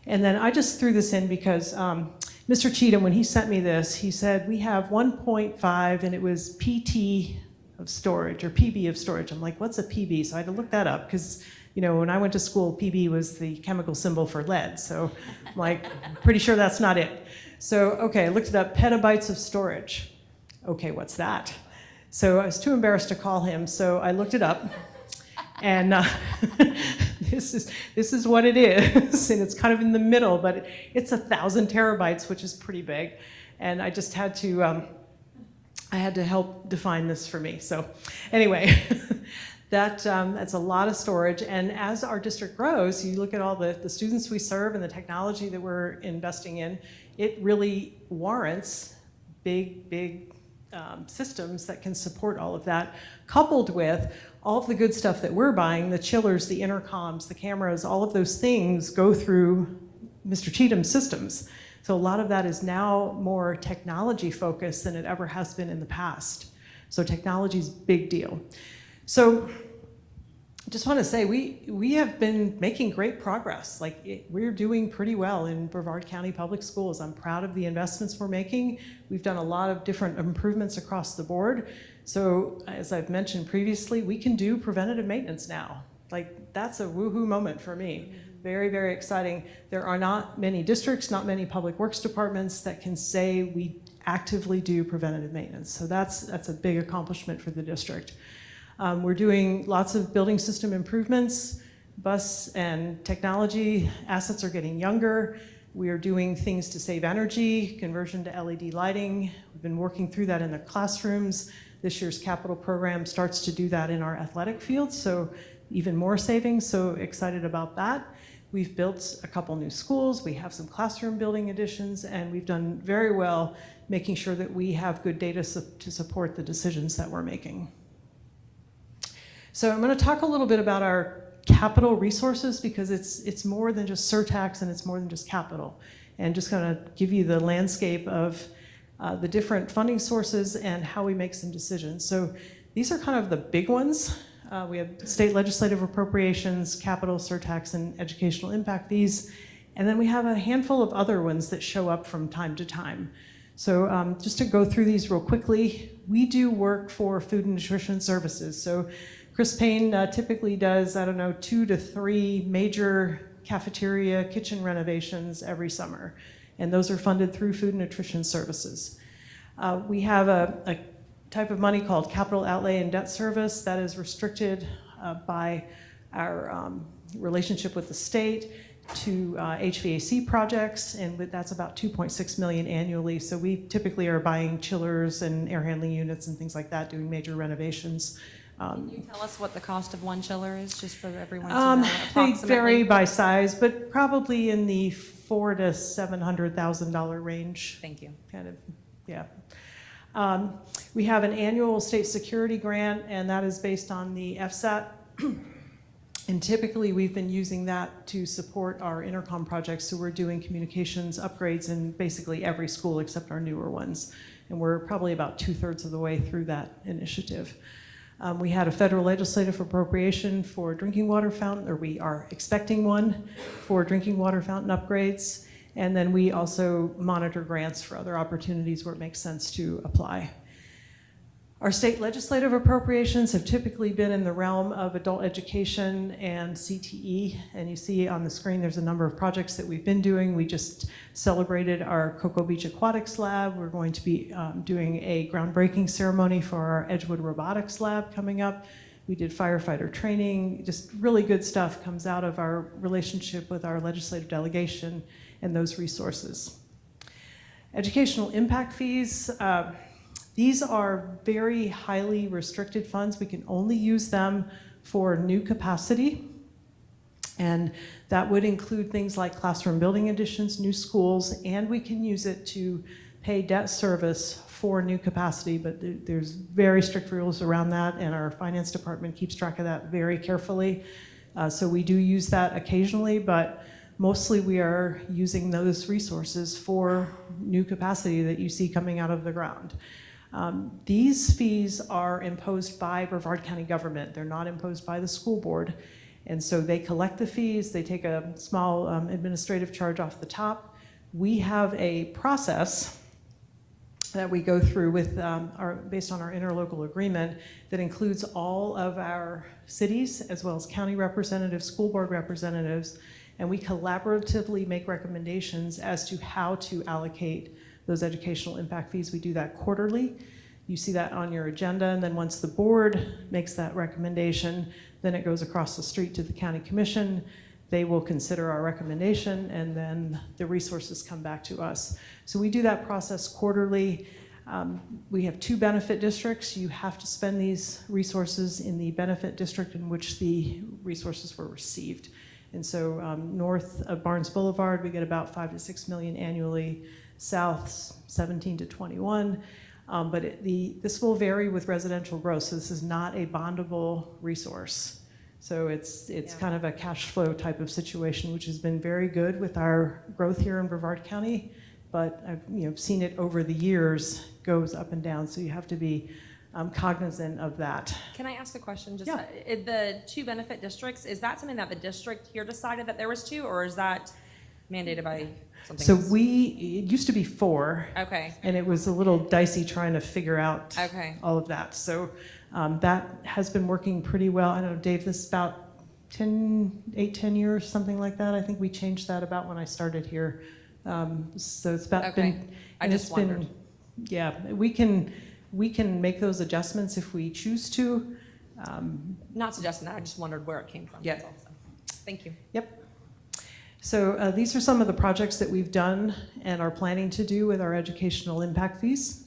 And then I just threw this in because Mr. Cheatham, when he sent me this, he said, we have 1.5, and it was PT of storage, or PB of storage. I'm like, what's a PB? So I had to look that up, because when I went to school, PB was the chemical symbol for lead. So I'm like, pretty sure that's not it. So, okay, I looked it up, petabytes of storage. Okay, what's that? So I was too embarrassed to call him, so I looked it up. And this is what it is, and it's kind of in the middle, but it's 1,000 terabytes, which is pretty big. And I just had to, I had to help define this for me. So anyway, that's a lot of storage. And as our district grows, you look at all the students we serve and the technology that we're investing in, it really warrants big systems that can support all of that, coupled with all of the good stuff that we're buying, the chillers, the intercoms, the cameras, all of those things go through Mr. Cheatham's systems. So a lot of that is now more technology focused than it ever has been in the past. So technology's a big deal. So I just want to say we have been making great progress. We're doing pretty well in Brevard County Public Schools. I'm proud of the investments we're making. We've done a lot of different improvements across the board. So as I've mentioned previously, we can do preventative maintenance now. That's a woohoo moment for me. Very, very exciting. There are not many districts, not many public works departments that can say we actively do preventative maintenance. So that's a big accomplishment for the district. We're doing lots of building system improvements. Bus and technology assets are getting younger. We are doing things to save energy, conversion to LED lighting. We've been working through that in the classrooms. This year's capital program starts to do that in our athletic fields, so even more savings, so excited about that. We've built a couple new schools, we have some classroom building additions, and we've done very well making sure that we have good data to support the decisions that we're making. So I'm going to talk a little bit about our capital resources because it's more than just surtax and it's more than just capital. And just going to give you the landscape of the different funding sources and how we make some decisions. So these are kind of the big ones. We have state legislative appropriations, capital, surtax, and educational impact fees. And then we have a handful of other ones that show up from time to time. So just to go through these real quickly, we do work for food and nutrition services. So Chris Payne typically does, 2 to 3 major cafeteria kitchen renovations every summer. And those are funded through food and nutrition services. We have a type of money called capital outlay and debt service that is restricted by our relationship with the state to HVAC projects, and that's about $2.6 million annually. So we typically are buying chillers and air handling units and things like that, doing major renovations. Can you tell us what the cost of one chiller is, just for everyone to know They approximately? vary by size, but probably in the $400,000 to $700,000 range. Thank you. Kind of, yeah. We have an annual state security grant, and that is based on the FSAT. And typically, we've been using that to support our intercom projects. So we're doing communications upgrades in basically every school except our newer ones. And we're probably about 2/3 of the way through that initiative. We had a federal legislative appropriation for drinking water fountain, or we are expecting one for drinking water fountain upgrades. And then we also monitor grants for other opportunities where it makes sense to apply. Our state legislative appropriations have typically been in the realm of adult education and CTE. And you see on the screen, there's a number of projects that we've been doing. We just celebrated our Cocoa Beach Aquatics Lab. We're going to be doing a groundbreaking ceremony for our Edgewood Robotics Lab coming up. We did firefighter training. Just really good stuff comes out of our relationship with our legislative delegation and those resources. Educational impact fees. These are very highly restricted funds. We can only use them for new capacity. And that would include things like classroom building additions, new schools, and we can use it to pay debt service for new capacity, but there's very strict rules around that, and our finance department keeps track of that very carefully. So we do use that occasionally, but mostly we are using those resources for new capacity that you see coming out of the ground. These fees are imposed by Brevard County government. They're not imposed by the school board. And so they collect the fees, they take a small administrative charge off the top. We have a process that we go through with based on our interlocal agreement that includes all of our cities as well as county representatives, school board representatives, and we collaboratively make recommendations as to how to allocate those educational impact fees. We do that quarterly. You see that on your agenda, and then once the board makes that recommendation, then it goes across the street to the county commission. They will consider our recommendation, and then the resources come back to us. So we do that process quarterly. We have 2 benefit districts. You have to spend these resources in the benefit district in which the resources were received. And so north of Barnes Boulevard, we get about $5 to $6 million annually. South, 17 to 21. But this will vary with residential growth, so this is not a bondable resource. So it's kind of a cash flow type of situation, which has been very good with our growth here in Brevard County, but I've seen it over the years goes up and down, so you have to be cognizant of that. Can I ask a question? Just Yeah. The 2 benefit districts, is that something that the district here decided that there was 2, or is that mandated by something So else? it used to be 4. Okay. And it was a little dicey trying to figure out Okay. all of that. So that has been working pretty well. I don't know, Dave, this is about 10 years, something like that. I think we changed that about when I started here. So it's about Okay. been. I and just it's been- wondered. Yeah, we can make those adjustments if we choose to. Not suggesting that, I just wondered where it came from. Yeah. That's all. So, thank you. Yep. So these are some of the projects that we've done and are planning to do with our educational impact fees.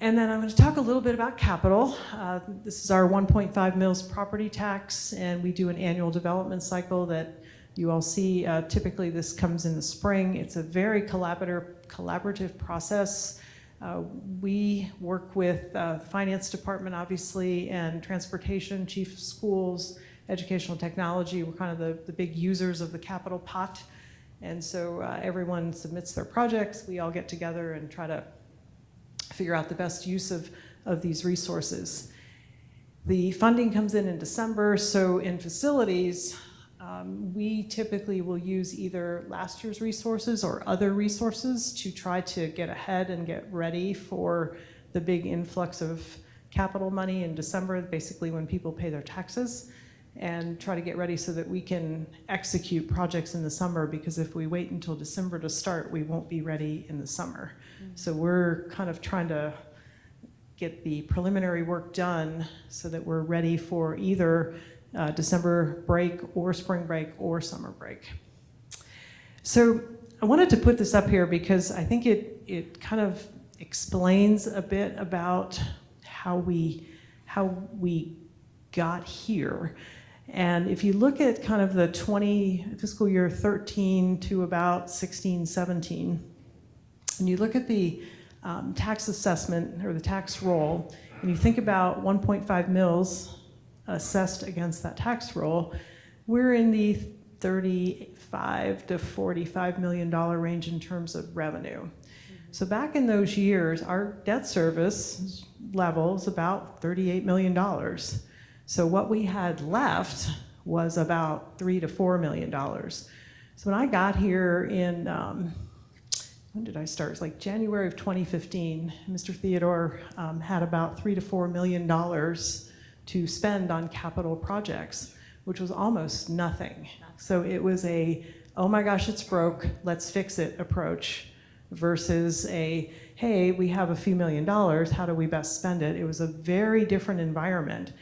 And then I'm going to talk a little bit about capital. This is our 1.5 mils property tax, and we do an annual development cycle that you all see. Typically this comes in the spring. It's a very collaborative process. We work with the finance department, obviously, and transportation, chief of schools, educational technology. We're kind of the big users of the capital pot. And so everyone submits their projects. We all get together and try to figure out the best use of these resources. The funding comes in December, so in facilities, we typically will use either last year's resources or other resources to try to get ahead and get ready for the big influx of capital money in December, basically when people pay their taxes, and try to get ready so that we can execute projects in the summer, because if we wait until December to start, we won't be ready in the summer. So we're kind of trying to get the preliminary work done so that we're ready for either December break or spring break or summer break. So I wanted to put this up here because I think it kind of explains a bit about how we got here. And if you look at kind of the fiscal year 13 to about 16, 17, and you look at the tax assessment or the tax roll, and you think about 1.5 mils assessed against that tax roll, we're in the $35 to $45 million range in terms of revenue. So back in those years, our debt service level is about $38 million. So what we had left was about $3 to $4 million. So when I got here in, when did I start? It was like January of 2015. Mr. Theodore had about $3 to $4 million to spend on capital projects, which was almost nothing. So it was a, oh my gosh, it's broke, let's fix it approach, versus a, hey, we have a few $1 million, how do we best spend it? It was a very different environment.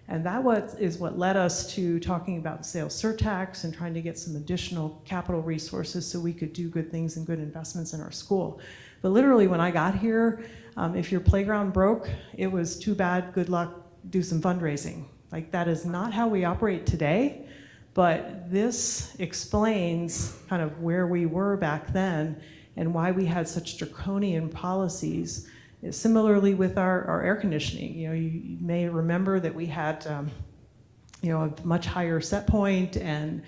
And that is what led us to talking about the sales surtax and trying to get some additional capital resources so we could do good things and good investments in our school. But literally when I got here, if your playground broke, it was too bad, good luck, do some fundraising. Like, that is not how we operate today, but this explains kind of where we were back then and why we had such draconian policies. Similarly with our air conditioning, you may remember that we had a much higher set point, and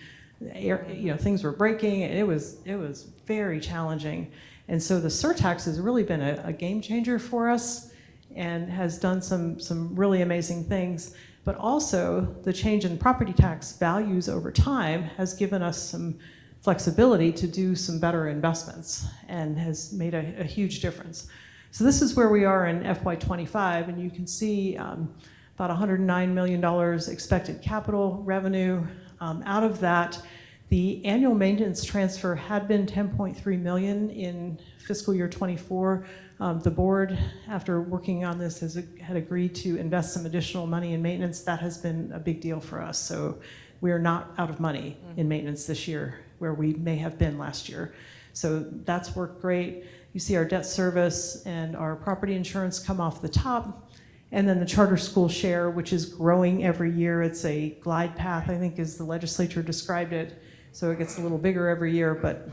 air, things were breaking, and it was very challenging. And so the surtax has really been a game changer for us and has done some really amazing things. But also the change in property tax values over time has given us some flexibility to do some better investments and has made a huge difference. So this is where we are in FY25, and you can see about $109 million expected capital revenue. Out of that, the annual maintenance transfer had been $10.3 million in fiscal year 24. The board, after working on this, had agreed to invest some additional money in maintenance. That has been a big deal for us. So we are not out of money in maintenance this year, where we may have been last year. So that's worked great. You see our debt service and our property insurance come off the top. And then the charter school share, which is growing every year. It's a glide path, I think, as the legislature described it. So it gets a little bigger every year, but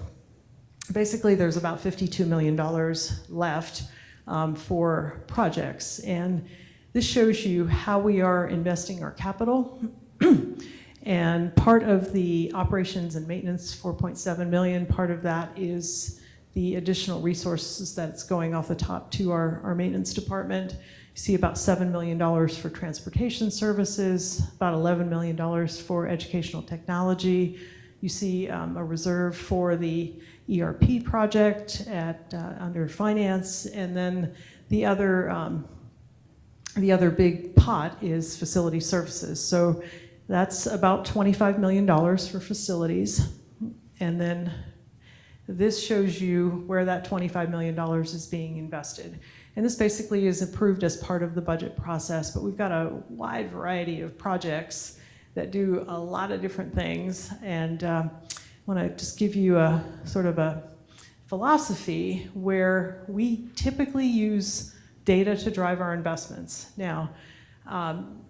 basically there's about $52 million left for projects. And this shows you how we are investing our capital. And part of the operations and maintenance, $4.7 million, part of that is the additional resources that's going off the top to our maintenance department. You see about $7 million for transportation services, about $11 million for educational technology. You see a reserve for the ERP project under finance, and then the other big pot is facility services. So that's about $25 million for facilities, and then this shows you where that $25 million is being invested. And this basically is approved as part of the budget process, but we've got a wide variety of projects that do a lot of different things. And I want to just give you a sort of a philosophy where we typically use data to drive our investments. Now,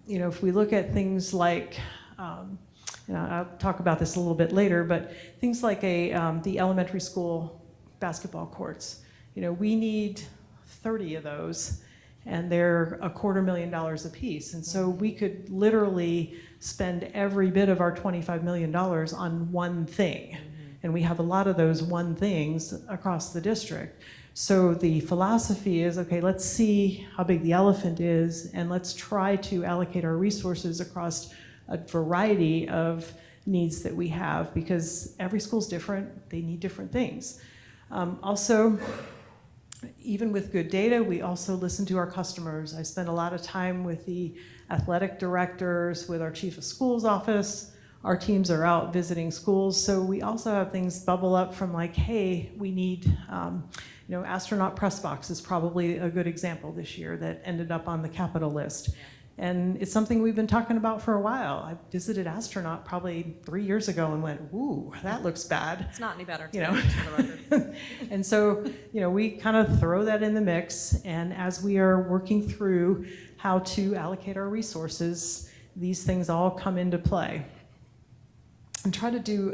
if we look at things like, I'll talk about this a little bit later, but things like the elementary school basketball courts. We need 30 of those, and they're $250,000 a piece. And so we could literally spend every bit of our $25 million on one thing. And we have a lot of those one things across the district. So the philosophy is, okay, let's see how big the elephant is, and let's try to allocate our resources across a variety of needs that we have, because every school's different, they need different things. Also, even with good data, we also listen to our customers. I spend a lot of time with the athletic directors, with our chief of schools office. Our teams are out visiting schools, so we also have things bubble up from like, hey, we need, astronaut press box is probably a good example this year that ended up on the capital list. And it's something we've been talking about for a while. I visited Astronaut probably 3 years ago and went, ooh, that looks bad. It's not any better, You know. just for the record. And so, we kind of throw that in the mix, and as we are working through how to allocate our resources, these things all come into play. And try to do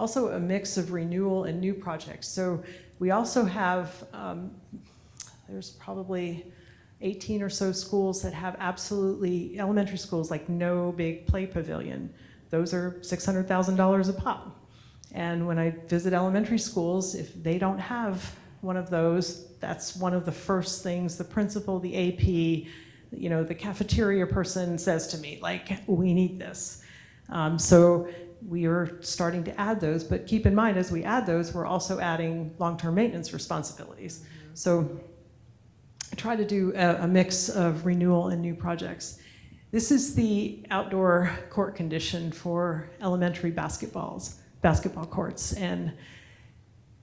also a mix of renewal and new projects. So we also have, there's probably 18 or so schools that have absolutely, elementary schools, like no big play pavilion. Those are $600,000 a pop. And when I visit elementary schools, if they don't have one of those, that's one of the first things the principal, the AP, the cafeteria person says to me, like, we need this. So we are starting to add those, but keep in mind, as we add those, we're also adding long-term maintenance responsibilities. So I try to do a mix of renewal and new projects. This is the outdoor court condition for elementary basketball courts. And,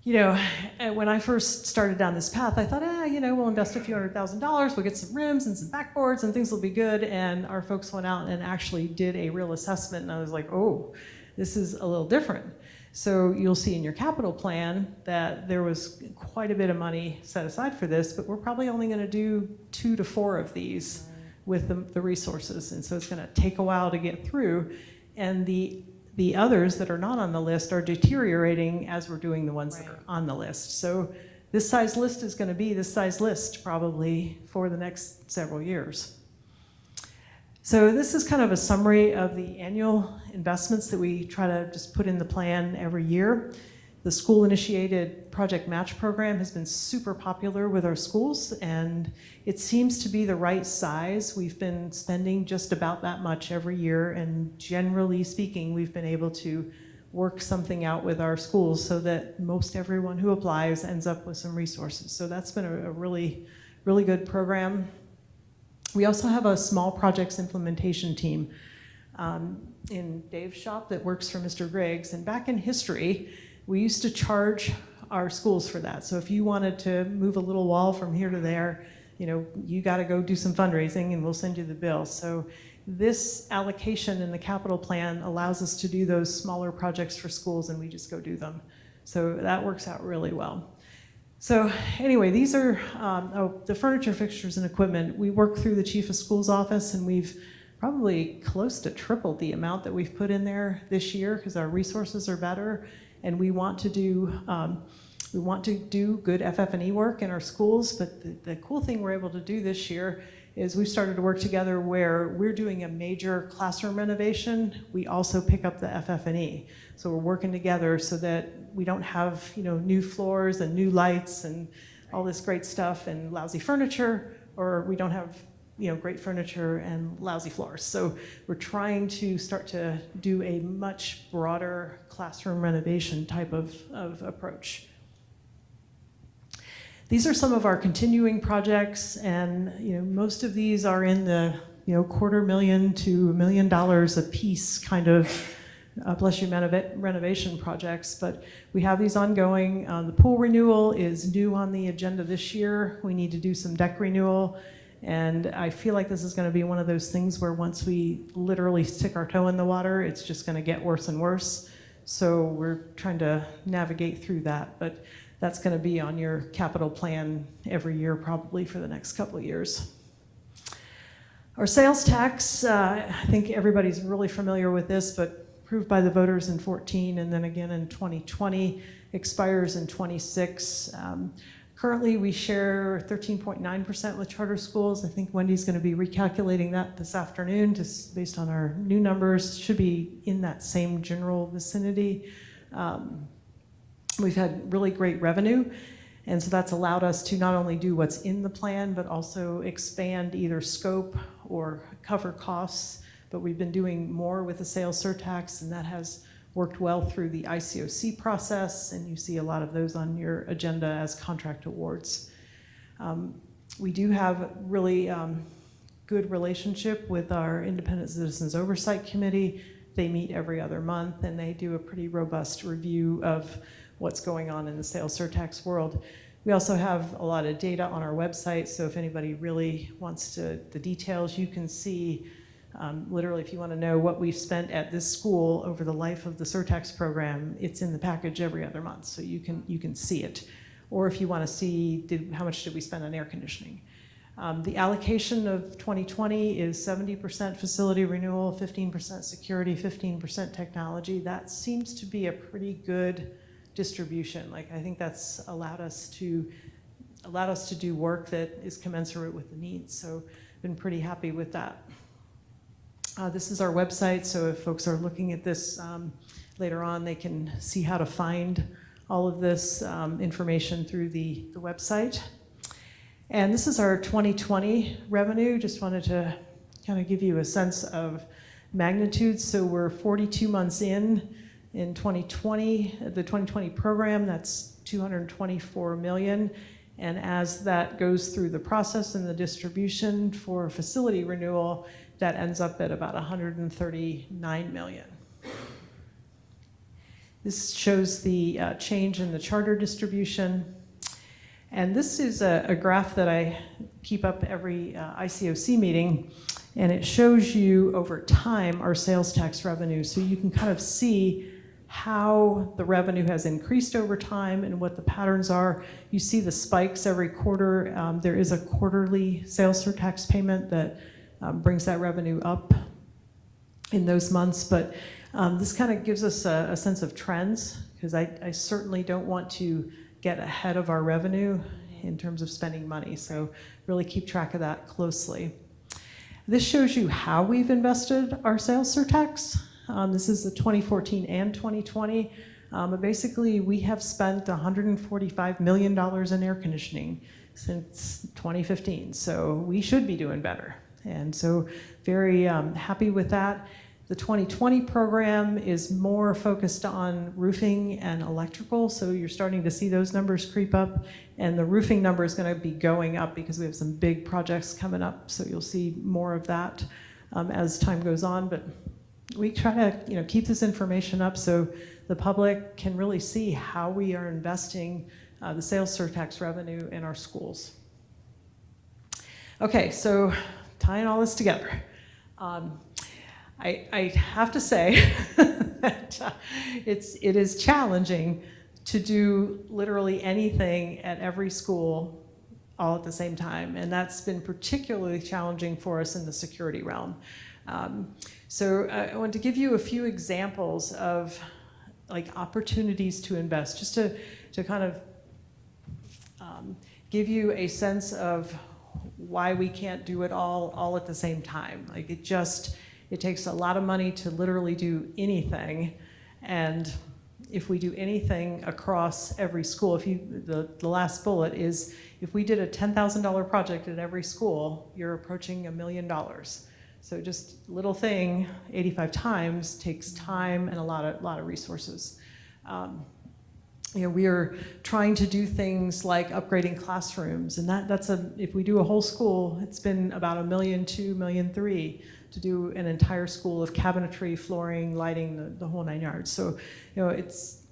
when I first started down this path, I thought, we'll invest a few $100,000, we'll get some rims and some backboards and things will be good. And our folks went out and actually did a real assessment, and I was like, oh, this is a little different. So you'll see in your capital plan that there was quite a bit of money set aside for this, but we're probably only going to do 2 to 4 of these with the resources. And so it's going to take a while to get through. And the others that are not on the list are deteriorating as we're doing the ones that are on the list. So this size list is going to be this size list probably for the next several years. So this is kind of a summary of the annual investments that we try to just put in the plan every year. The school-initiated Project Match program has been super popular with our schools, and it seems to be the right size. We've been spending just about that much every year, and generally speaking, we've been able to work something out with our schools so that most everyone who applies ends up with some resources. So that's been a really, really good program. We also have a small projects implementation team in Dave's shop that works for Mr. Griggs. And back in history, we used to charge our schools for that. So if you wanted to move a little wall from here to there, you got to go do some fundraising and we'll send you the bill. So this allocation in the capital plan allows us to do those smaller projects for schools, and we just go do them. So that works out really well. So anyway, these are the furniture, fixtures, and equipment. We work through the chief of schools office, and we've probably close to tripled the amount that we've put in there this year because our resources are better, and we want to do good FF&E work in our schools. But the cool thing we're able to do this year is we've started to work together where we're doing a major classroom renovation. We also pick up the FF&E. So we're working together so that we don't have new floors and new lights and all this great stuff and lousy furniture, or we don't have great furniture and lousy floors. So we're trying to start to do a much broader classroom renovation type of approach. These are some of our continuing projects, and most of these are in the $250,000 to $1 million a piece kind of renovation projects. But we have these ongoing. The pool renewal is new on the agenda this year. We need to do some deck renewal, And I feel like this is going to be one of those things where once we literally stick our toe in the water, it's just going to get worse and worse. So we're trying to navigate through that, but that's going to be on your capital plan every year probably for the next couple of years. Our sales tax, I think everybody's really familiar with this, but approved by the voters in 14 and then again in 2020, expires in 26. Currently, we share 13.9% with charter schools. I think Wendy's going to be recalculating that this afternoon, just based on our new numbers. Should be in that same general vicinity. We've had really great revenue, and so that's allowed us to not only do what's in the plan, but also expand either scope or cover costs. But we've been doing more with the sales surtax, and that has worked well through the ICOC process, and you see a lot of those on your agenda as contract awards. We do have really good relationship with our Independent Citizens Oversight Committee. They meet every other month, and they do a pretty robust review of what's going on in the sales surtax world. We also have a lot of data on our website, so if anybody really wants the details, you can see literally, if you want to know what we've spent at this school over the life of the surtax program, it's in the package every other month, so you can see it. Or if you want to see how much did we spend on air conditioning. The allocation of 2020 is 70% facility renewal, 15% security, 15% technology. That seems to be a pretty good distribution. Like, I think that's allowed us to do work that is commensurate with the needs. So been pretty happy with that. This is our website, so if folks are looking at this later on, they can see how to find all of this information through the website. And this is our 2020 revenue. Just wanted to kind of give you a sense of magnitude. So we're 42 months in 2020, the 2020 program, that's $224 million. And as that goes through the process and the distribution for facility renewal, that ends up at about $139 million. This shows the change in the charter distribution. And this is a graph that I keep up every ICOC meeting, and it shows you over time our sales tax revenue. So you can kind of see how the revenue has increased over time and what the patterns are. You see the spikes every quarter. There is a quarterly sales surtax payment that brings that revenue up in those months, but this kind of gives us a sense of trends, because I certainly don't want to get ahead of our revenue in terms of spending money, so really keep track of that closely. This shows you how we've invested our sales surtax. This is the 2014 and 2020, but basically we have spent $145 million in air conditioning since 2015, so we should be doing better. And so very happy with that. The 2020 program is more focused on roofing and electrical, so you're starting to see those numbers creep up, and the roofing number is going to be going up because we have some big projects coming up, so you'll see more of that as time goes on. But we try to keep this information up so the public can really see how we are investing the sales surtax revenue in our schools. Okay, so tying all this together, I have to say that it is challenging to do literally anything at every school all at the same time, and that's been particularly challenging for us in the security realm. So I want to give you a few examples of opportunities to invest, just to kind of give you a sense of why we can't do it all at the same time. It takes a lot of money to literally do anything, and if we do anything across every school, the last bullet is, if we did a $10,000 project at every school, you're approaching $1 million. So just little thing, 85 times, takes time and a lot of resources. We are trying to do things like upgrading classrooms, and if we do a whole school, it's been about $1.2 million, $1.3 million to do an entire school of cabinetry, flooring, lighting, the whole 9 yards. So,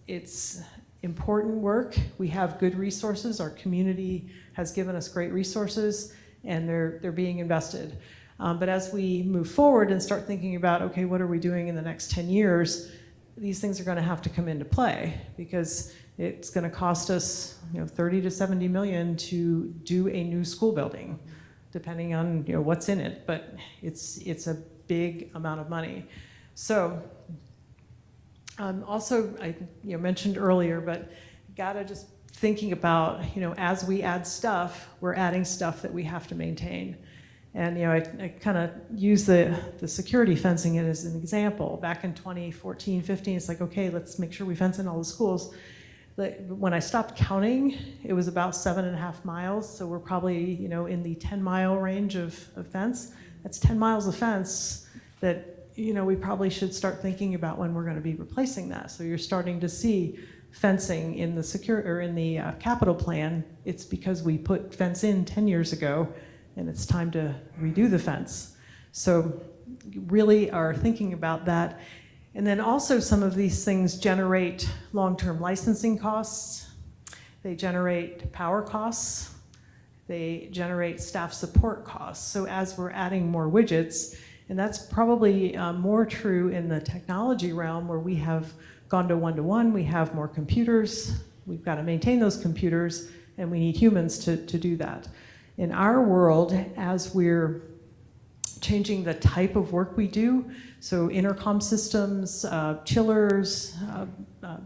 it's important work. We have good resources. Our community has given us great resources, and they're being invested. But as we move forward and start thinking about, okay, what are we doing in the next 10 years, these things are going to have to come into play, because it's going to cost us, 30 to 70 million to do a new school building, depending on what's in it. But it's a big amount of money. So also, I mentioned earlier, but gotta just thinking about, as we add stuff, we're adding stuff that we have to maintain. And I kind of use the security fencing as an example. Back in 2014, 15, it's like, okay, let's make sure we fence in all the schools. When I stopped counting, it was about 7.5 miles. So we're probably, in the 10-mile range of fence. That's 10 miles of fence that, we probably should start thinking about when we're going to be replacing that. So you're starting to see fencing in the capital plan. It's because we put fence in 10 years ago, and it's time to redo the fence. So really are thinking about that. And then also some of these things generate long-term licensing costs. They generate power costs. They generate staff support costs. So as we're adding more widgets, and that's probably more true in the technology realm, where we have gone to one-to-one, we have more computers, we've got to maintain those computers, and we need humans to do that. In our world, as we're changing the type of work we do, so intercom systems, chillers,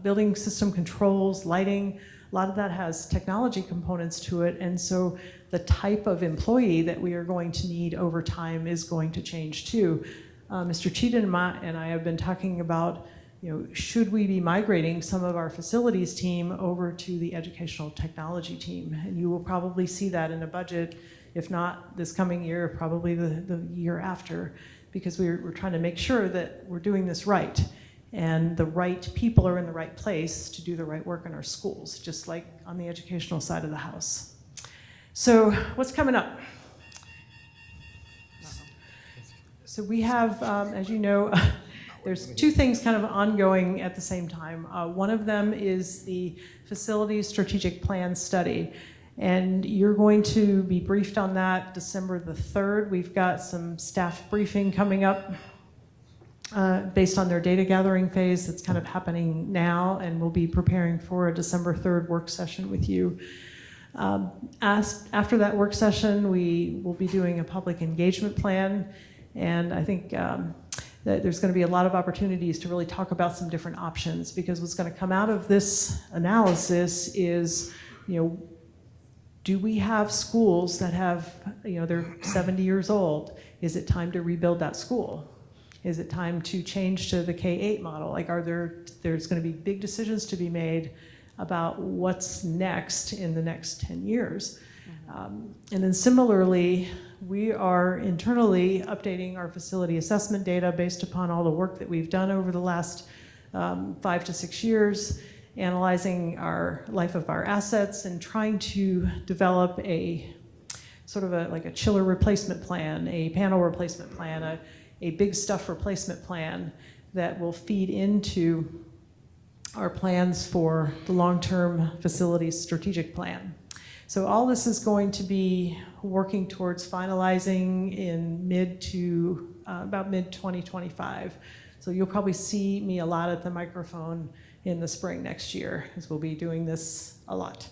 building system controls, lighting, a lot of that has technology components to it, and so the type of employee that we are going to need over time is going to change too. Mr. Cheatham and I have been talking about, should we be migrating some of our facilities team over to the educational technology team? And you will probably see that in a budget, if not this coming year, probably the year after, because we're trying to make sure that we're doing this right. And the right people are in the right place to do the right work in our schools, just like on the educational side of the house. So what's coming up? So we have, as you know, there's two things kind of ongoing at the same time. One of them is the Facilities Strategic Plan Study. And you're going to be briefed on that December the 3rd. We've got some staff briefing coming up based on their data gathering phase that's kind of happening now, and we'll be preparing for a December 3rd work session with you. After that work session, we will be doing a public engagement plan, and I think that there's going to be a lot of opportunities to really talk about some different options, because what's going to come out of this analysis is, do we have schools that have, they're 70 years old? Is it time to rebuild that school? Is it time to change to the K-8 model? Like, there's going to be big decisions to be made about what's next in the next 10 years. And then similarly, we are internally updating our facility assessment data based upon all the work that we've done over the last 5 to 6 years, analyzing our life of our assets and trying to develop a sort of like a chiller replacement plan, a panel replacement plan, a big stuff replacement plan that will feed into our plans for the long-term facilities strategic plan. So all this is going to be working towards finalizing in about mid-2025. So you'll probably see me a lot at the microphone in the spring next year, because we'll be doing this a lot.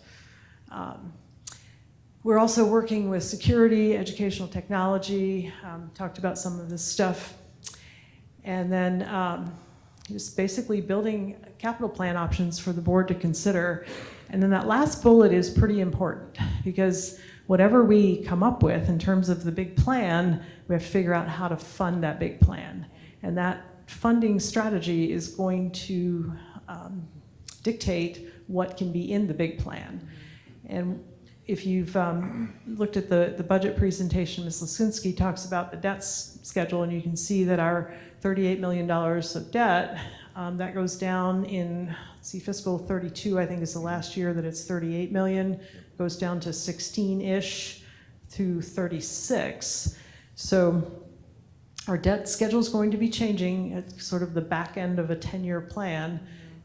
We're also working with security, educational technology, talked about some of this stuff. And then just basically building capital plan options for the board to consider. And then that last bullet is pretty important, because whatever we come up with in terms of the big plan, we have to figure out how to fund that big plan. And that funding strategy is going to dictate what can be in the big plan. And if you've looked at the budget presentation, Ms. Lisinski talks about the debt schedule, and you can see that our $38 million of debt, that goes down in, fiscal 32, I think is the last year that it's 38 million, goes down to 16-ish to 36. So our debt schedule is going to be changing at sort of the back end of a 10-year plan,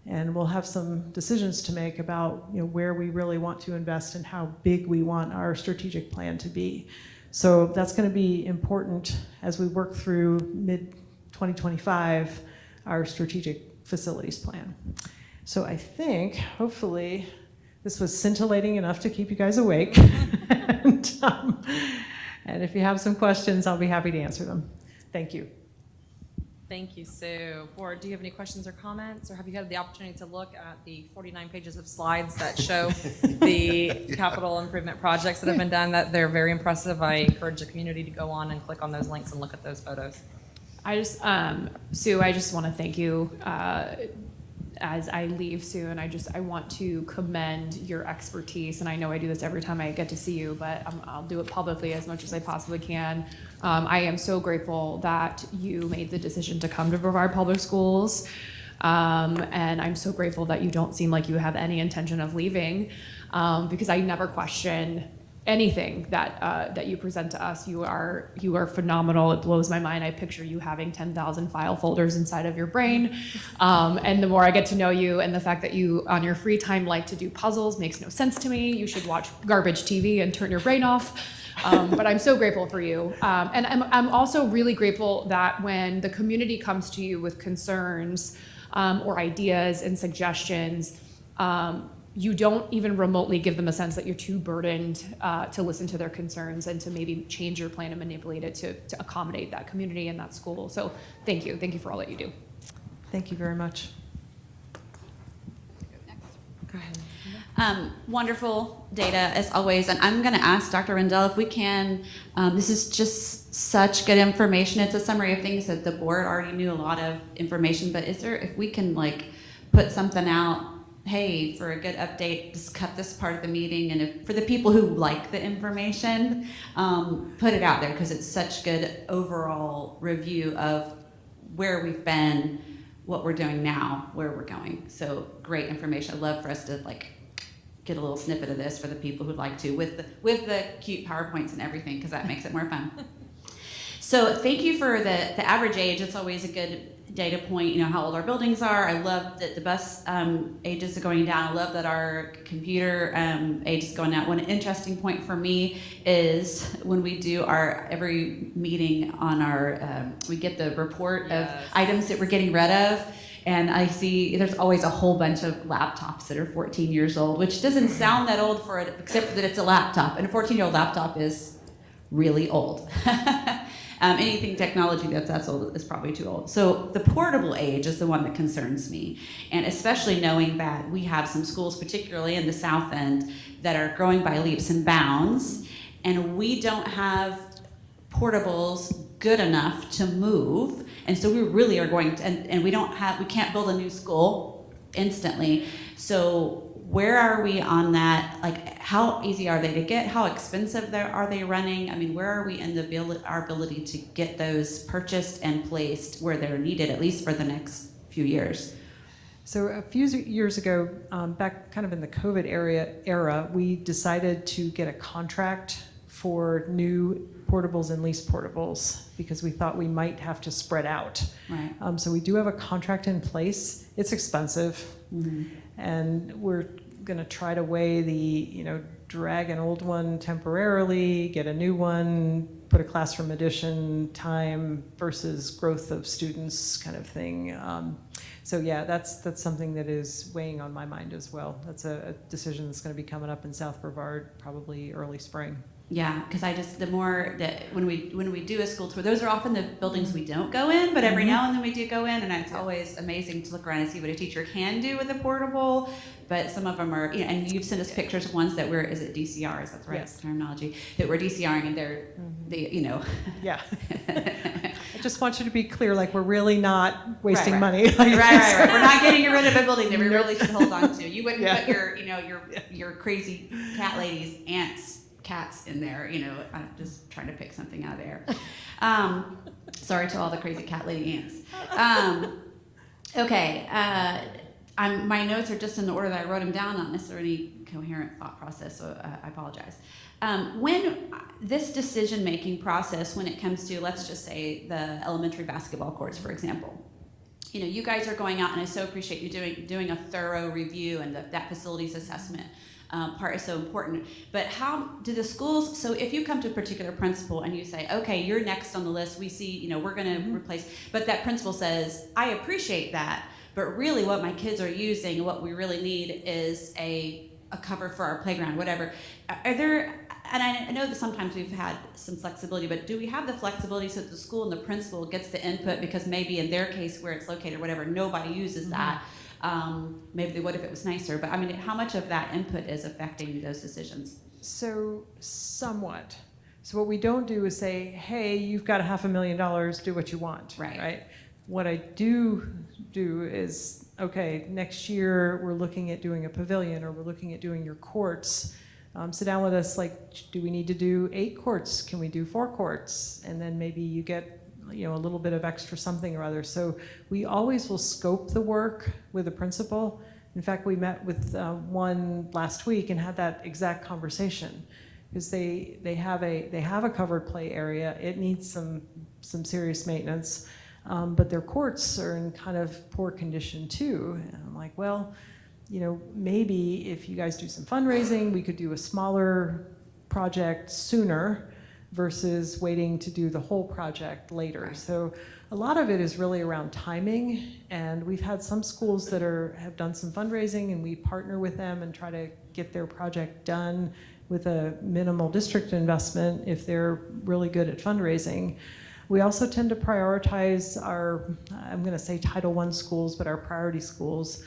and we'll have some decisions to make about where we really want to invest and how big we want our strategic plan to be. So that's going to be important as we work through mid-2025, our strategic facilities plan. So I think, hopefully, this was scintillating enough to keep you guys awake. And if you have some questions, I'll be happy to answer them. Thank you. Thank you, Sue. Board, do you have any questions or comments, or have you had the opportunity to look at the 49 pages of slides that show the capital improvement projects that have been done? That they're very impressive. I encourage the community to go on and click on those links and look at those photos. I just, Sue, I just want to thank you as I leave soon. I want to commend your expertise, and I know I do this every time I get to see you, but I'll do it publicly as much as I possibly can. I am so grateful that you made the decision to come to Brevard Public Schools, and I'm so grateful that you don't seem like you have any intention of leaving, because I never question anything that you present to us. You are phenomenal. It blows my mind. I picture you having 10,000 file folders inside of your brain. And the more I get to know you, and the fact that you on your free time like to do puzzles makes no sense to me. You should watch garbage TV and turn your brain off. But I'm so grateful for you. And I'm also really grateful that when the community comes to you with concerns or ideas and suggestions, you don't even remotely give them a sense that you're too burdened to listen to their concerns and to maybe change your plan and manipulate it to accommodate that community and that school. So thank you. Thank you for all that you do. Thank you very much. Go ahead. Wonderful data as always, and I'm going to ask Dr. Rendell if we can. This is just such good information. It's a summary of things that the board already knew a lot of information, but if we can like put something out, hey, for a good update, just cut this part of the meeting, and if for the people who like the information, put it out there because it's such good overall review of where we've been, what we're doing now, where we're going. So great information. I'd love for us to like get a little snippet of this for the people who'd like to, with the cute PowerPoints and everything, because that makes it more fun. So thank you for the average age. It's always a good data point, how old our buildings are. I love that the bus ages are going down. I love that our computer age is going down. One interesting point for me is when we do our every meeting on our, we get the report of items that we're getting rid of. And I see there's always a whole bunch of laptops that are 14 years old, which doesn't sound that old for it, except that it's a laptop. And a 14-year-old laptop is really old. Anything technology that's old is probably too old. So the portable age is the one that concerns me. And especially knowing that we have some schools, particularly in the South End, that are growing by leaps and bounds. And we don't have portables good enough to move. And so we really are going to, and we can't build a new school instantly. So where are we on that? Like, how easy are they to get? How expensive are they running? I mean, where are we in our ability to get those purchased and placed where they're needed, at least for the next few years? So a few years ago, back kind of in the COVID era, we decided to get a contract for new portables and leased portables because we thought we might have to spread out. Right. So we do have a contract in place. It's expensive, and we're going to try to weigh the, drag an old one temporarily, get a new one, put a classroom addition time versus growth of students kind of thing. So yeah, that's something that is weighing on my mind as well. That's a decision that's going to be coming up in South Brevard probably early spring. Yeah, because the more that when we do a school tour, those are often the buildings we don't go in, but every now and then we do go in, and it's always amazing to look around and see what a teacher can do with a portable. But some of them are, and you've sent us pictures of ones that were, is it DCRs? That's right, Yes. Terminology, that we're DCRing, and Yeah. I just want you to be clear, like we're really not wasting Right. money. right. We're not getting rid of a building that we really should hold on to. You wouldn't put your crazy cat ladies, cats in there. I'm just trying to pick something out of there. Sorry to all the crazy cat lady ants. Okay. My notes are just in the order that I wrote them down, not necessarily any coherent thought process, so I apologize. When this decision-making process, when it comes to, let's just say, the elementary basketball courts, for example, you guys are going out, and I so appreciate you doing a thorough review and that facilities assessment. part is so important. But how do the schools, so if you come to a particular principal and you say, okay, you're next on the list, we see, you know, we're gonna replace, but that principal says, I appreciate that, but really what my kids are using, what we really need is a cover for our playground, whatever. Are there, and I know that sometimes we've had some flexibility, but do we have the flexibility so that the school and the principal gets the input, because maybe in their case where it's located, whatever, nobody uses that. Maybe they would if it was nicer, but I mean, how much of that input is affecting those decisions? So somewhat. So what we don't do is say, hey, you've got $500,000, do what you want. Right. What I do is, okay, next year we're looking at doing a pavilion, or we're looking at doing your courts. Sit down with us, like, do we need to do 8 courts? Can we do 4 courts? And then maybe you get, you know, a little bit of extra something or other. So we always will scope the work with the principal. In fact, we met with one last week and had that exact conversation, because they have a covered play area. It needs some serious maintenance, but their courts are in kind of poor condition too. And I'm like, well, you know, maybe if you guys do some fundraising, we could do a smaller project sooner versus waiting to do the whole project later. Right. So a lot of it is really around timing, and we've had some schools that have done some fundraising, and we partner with them and try to get their project done with a minimal district investment if they're really good at fundraising. We also tend to prioritize our, I'm gonna say Title I schools, but our priority schools,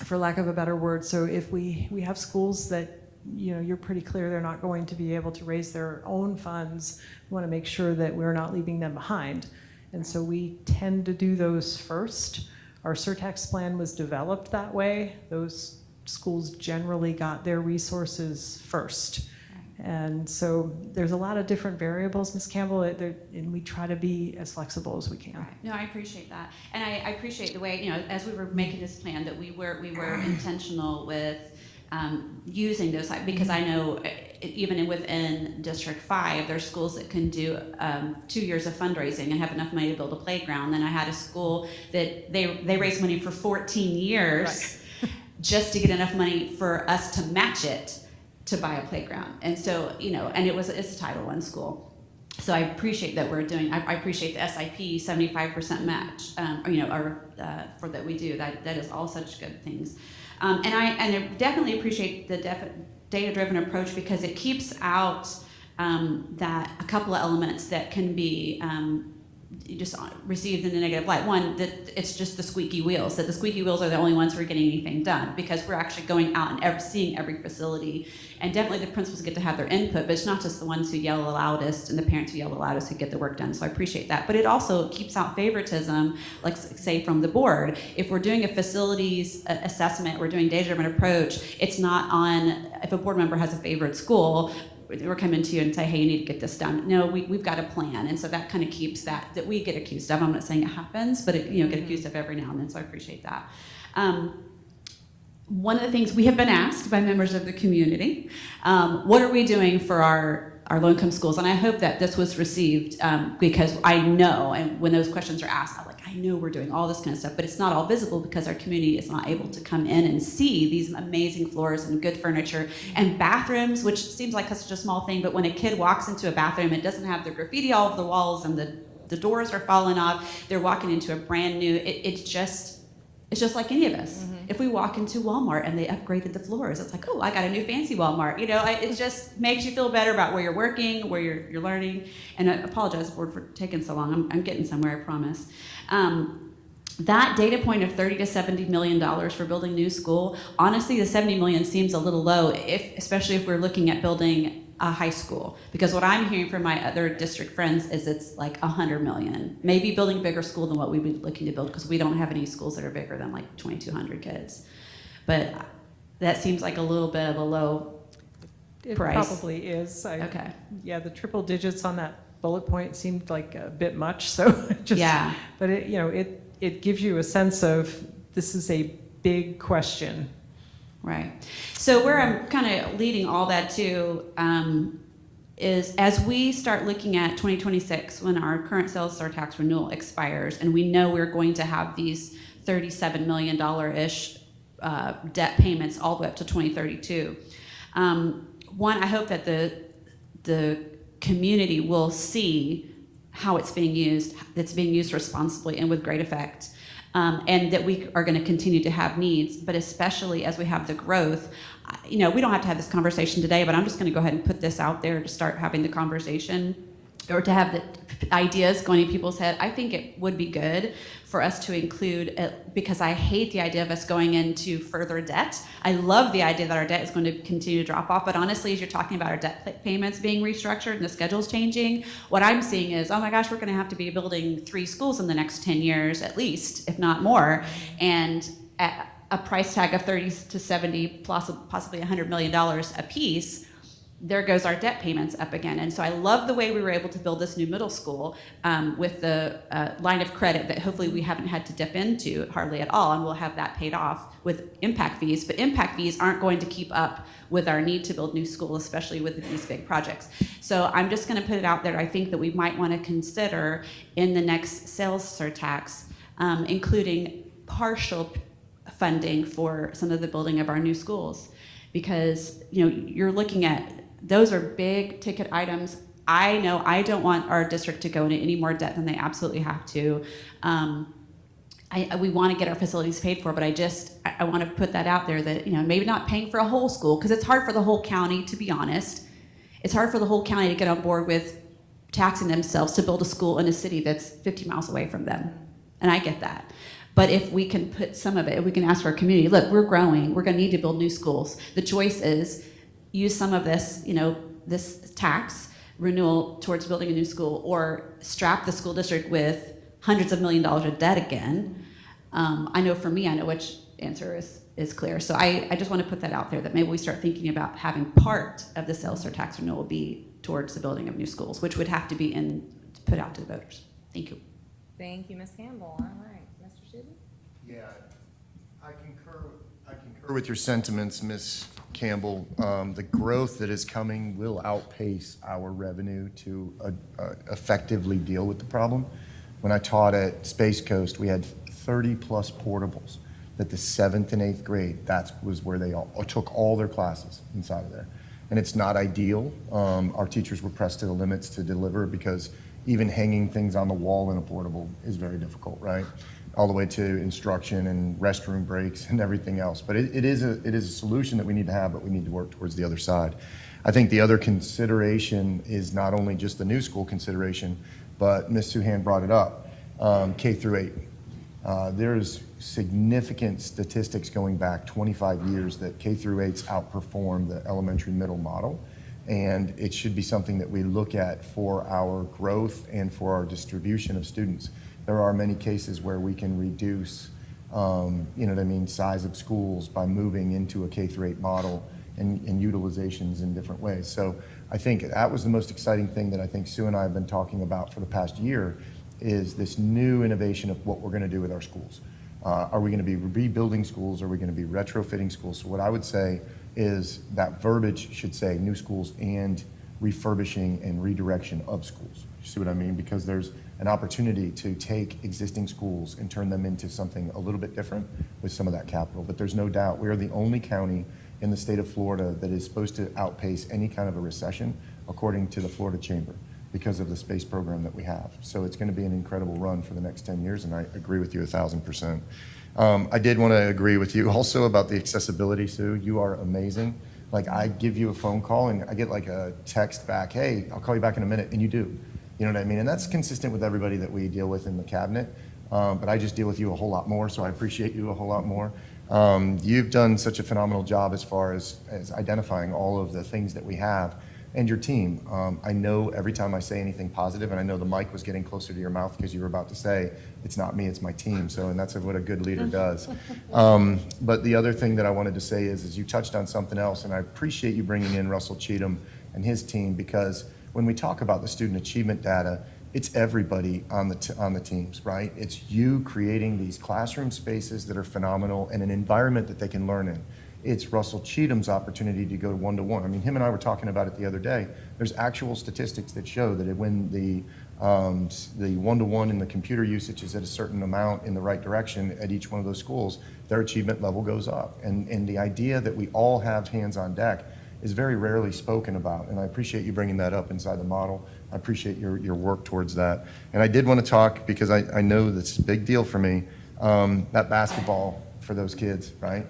for lack of a better word. So if we have schools that, you know, you're pretty clear they're not going to be able to raise their own funds, we want to make sure that we're not leaving them behind. And so we tend to do those first. Our surtax plan was developed that way. Those schools generally got their resources first. And so there's a lot of different variables, Ms. Campbell, and we try to be as flexible as we can. Right. No, I appreciate that, and I appreciate the way, you know, as we were making this plan, that we were intentional with using those, because I know even within District 5, there's schools that can do 2 years of fundraising and have enough money to build a playground. Then I had a school that they raised money for 14 years just to get enough money for us to match it to buy a playground. And so, you know, and it's a Title I school. So I appreciate that we're doing, I appreciate the SIP 75% match, you know, for that we do. That is all such good things. And I definitely appreciate the data-driven approach, because it keeps out that a couple of elements that can be just received in a negative light. One, that it's just the squeaky wheels, that the squeaky wheels are the only ones who are getting anything done, because we're actually going out and seeing every facility, and definitely the principals get to have their input, but it's not just the ones who yell the loudest and the parents who yell the loudest who get the work done. So I appreciate that. But it also keeps out favoritism, like say from the board. If we're doing a facilities assessment, we're doing data-driven approach, it's not on, if a board member has a favorite school, we're coming to you and say, hey, you need to get this done. No, we've got a plan. And so that kind of keeps that we get accused of. I'm not saying it happens, but it, you know, get accused of every now and then, so I appreciate that. One of the things we have been asked by members of the community, what are we doing for our low-income schools? And I hope that this was received, because I know, and when those questions are asked, I'm like, I know we're doing all this kind of stuff, but it's not all visible because our community is not able to come in and see these amazing floors and good furniture and bathrooms, which seems like such a small thing, but when a kid walks into a bathroom, it doesn't have the graffiti all over the walls and the doors are falling off, they're walking into a brand new, it's just like any of us. Mm-hmm. If we walk into Walmart and they upgraded the floors, it's like, oh, I got a new fancy Walmart. You know, it just makes you feel better about where you're working, where you're learning. And I apologize, board, for taking so long. I'm getting somewhere, I promise. That data point of $30 to $70 million for building new school, honestly, the $70 million seems a little low, especially if we're looking at building a high school, because what I'm hearing from my other district friends is it's like $100 million, maybe building a bigger school than what we've been looking to build, because we don't have any schools that are bigger than like 2,200 kids. But that seems like a little bit of a low price. It probably is. Okay. Yeah, the triple digits on that bullet point seemed like a bit much, so just, yeah. But it, you know, it gives you a sense of this is a big question. Right. So where I'm kind of leading all that to is as we start looking at 2026, when our current sales tax renewal expires, and we know we're going to have these $37 million-ish debt payments all the way up to 2032. One, I hope that the community will see how it's being used, that's being used responsibly and with great effect, and that we are going to continue to have needs, but especially as we have the growth. You know, we don't have to have this conversation today, but I'm just going to go ahead and put this out there to start having the conversation, or to have the ideas going in people's head. I think it would be good for us to include, because I hate the idea of us going into further debt. I love the idea that our debt is going to continue to drop off, but honestly, as you're talking about our debt payments being restructured and the schedule's changing, what I'm seeing is, oh my gosh, we're going to have to be building 3 schools in the next 10 years at least, if not more, and at a price tag of 30 to 70, plus possibly $100 million a piece. There goes our debt payments up again. And so I love the way we were able to build this new middle school with the line of credit that hopefully we haven't had to dip into hardly at all, and we'll have that paid off with impact fees. But impact fees aren't going to keep up with our need to build new schools, especially with these big projects. So I'm just going to put it out there. I think that we might want to consider in the next sales surtax, including partial funding for some of the building of our new schools, because you're looking at, those are big ticket items. I know I don't want our district to go into any more debt than they absolutely have to. We want to get our facilities paid for, but I want to put that out there that maybe not paying for a whole school, because it's hard for the whole county, to be honest. It's hard for the whole county to get on board with taxing themselves to build a school in a city that's 50 miles away from them, and I get that. But if we can put some of it, we can ask our community, look, we're growing, we're going to need to build new schools. The choice is use some of this, this tax renewal towards building a new school, or strap the school district with hundreds of millions of dollars of debt again. I know for me, I know which answer is clear. So I just want to put that out there, that maybe we start thinking about having part of the sales tax renewal be towards the building of new schools, which would have to be put out to the voters. Thank you. Thank you, Ms. Campbell. All right, Mr. Shibby? Yeah, I concur with your sentiments, Ms. Campbell. The growth that is coming will outpace our revenue to effectively deal with the problem. When I taught at Space Coast, we had 30-plus portables that the 7th and 8th grade, that was where they all took all their classes inside of there. And it's not ideal. Our teachers were pressed to the limits to deliver, because even hanging things on the wall in a portable is very difficult, right? All the way to instruction and restroom breaks and everything else. But it is a solution that we need to have, but we need to work towards the other side. I think the other consideration is not only just the new school consideration, but Ms. Suhan brought it up, K through 8. There's significant statistics going back 25 years that K through 8s outperform the elementary middle model. And it should be something that we look at for our growth and for our distribution of students. There are many cases where we can reduce, size of schools by moving into a K through 8 model and utilizations in different ways. So I think that was the most exciting thing that I think Sue and I have been talking about for the past year, is this new innovation of what we're going to do with our schools. Are we going to be rebuilding schools? Are we going to be retrofitting schools? So what I would say is that verbiage should say new schools and refurbishing and redirection of schools. You see what I mean? Because there's an opportunity to take existing schools and turn them into something a little bit different with some of that capital. But there's no doubt we are the only county in the state of Florida that is supposed to outpace any kind of a recession, according to the Florida Chamber, because of the space program that we have. So it's going to be an incredible run for the next 10 years, and I agree with you 1,000%. I did want to agree with you also about the accessibility, Sue. You are amazing. Like, I give you a phone call and I get like a text back, hey, I'll call you back in a minute, and you do. You know what I mean? And that's consistent with everybody that we deal with in the cabinet. But I just deal with you a whole lot more, so I appreciate you a whole lot more. You've done such a phenomenal job as far as identifying all of the things that we have, and your team. I know every time I say anything positive, and I know the mic was getting closer to your mouth because you were about to say, it's not me, it's my team. So, and that's what a good leader does. But the other thing that I wanted to say is you touched on something else, and I appreciate you bringing in Russell Cheatham and his team, because when we talk about the student achievement data, it's everybody on the teams, right? It's you creating these classroom spaces that are phenomenal and an environment that they can learn in. It's Russell Cheatham's opportunity to go one-to-one. I mean, him and I were talking about it the other day. There's actual statistics that show that when the The one-to-one and the computer usage is at a certain amount in the right direction at each one of those schools, their achievement level goes up. And the idea that we all have hands on deck is very rarely spoken about, and I appreciate you bringing that up inside the model. I appreciate your work towards that. And I did want to talk, because I know that's a big deal for me, that basketball for those kids, right?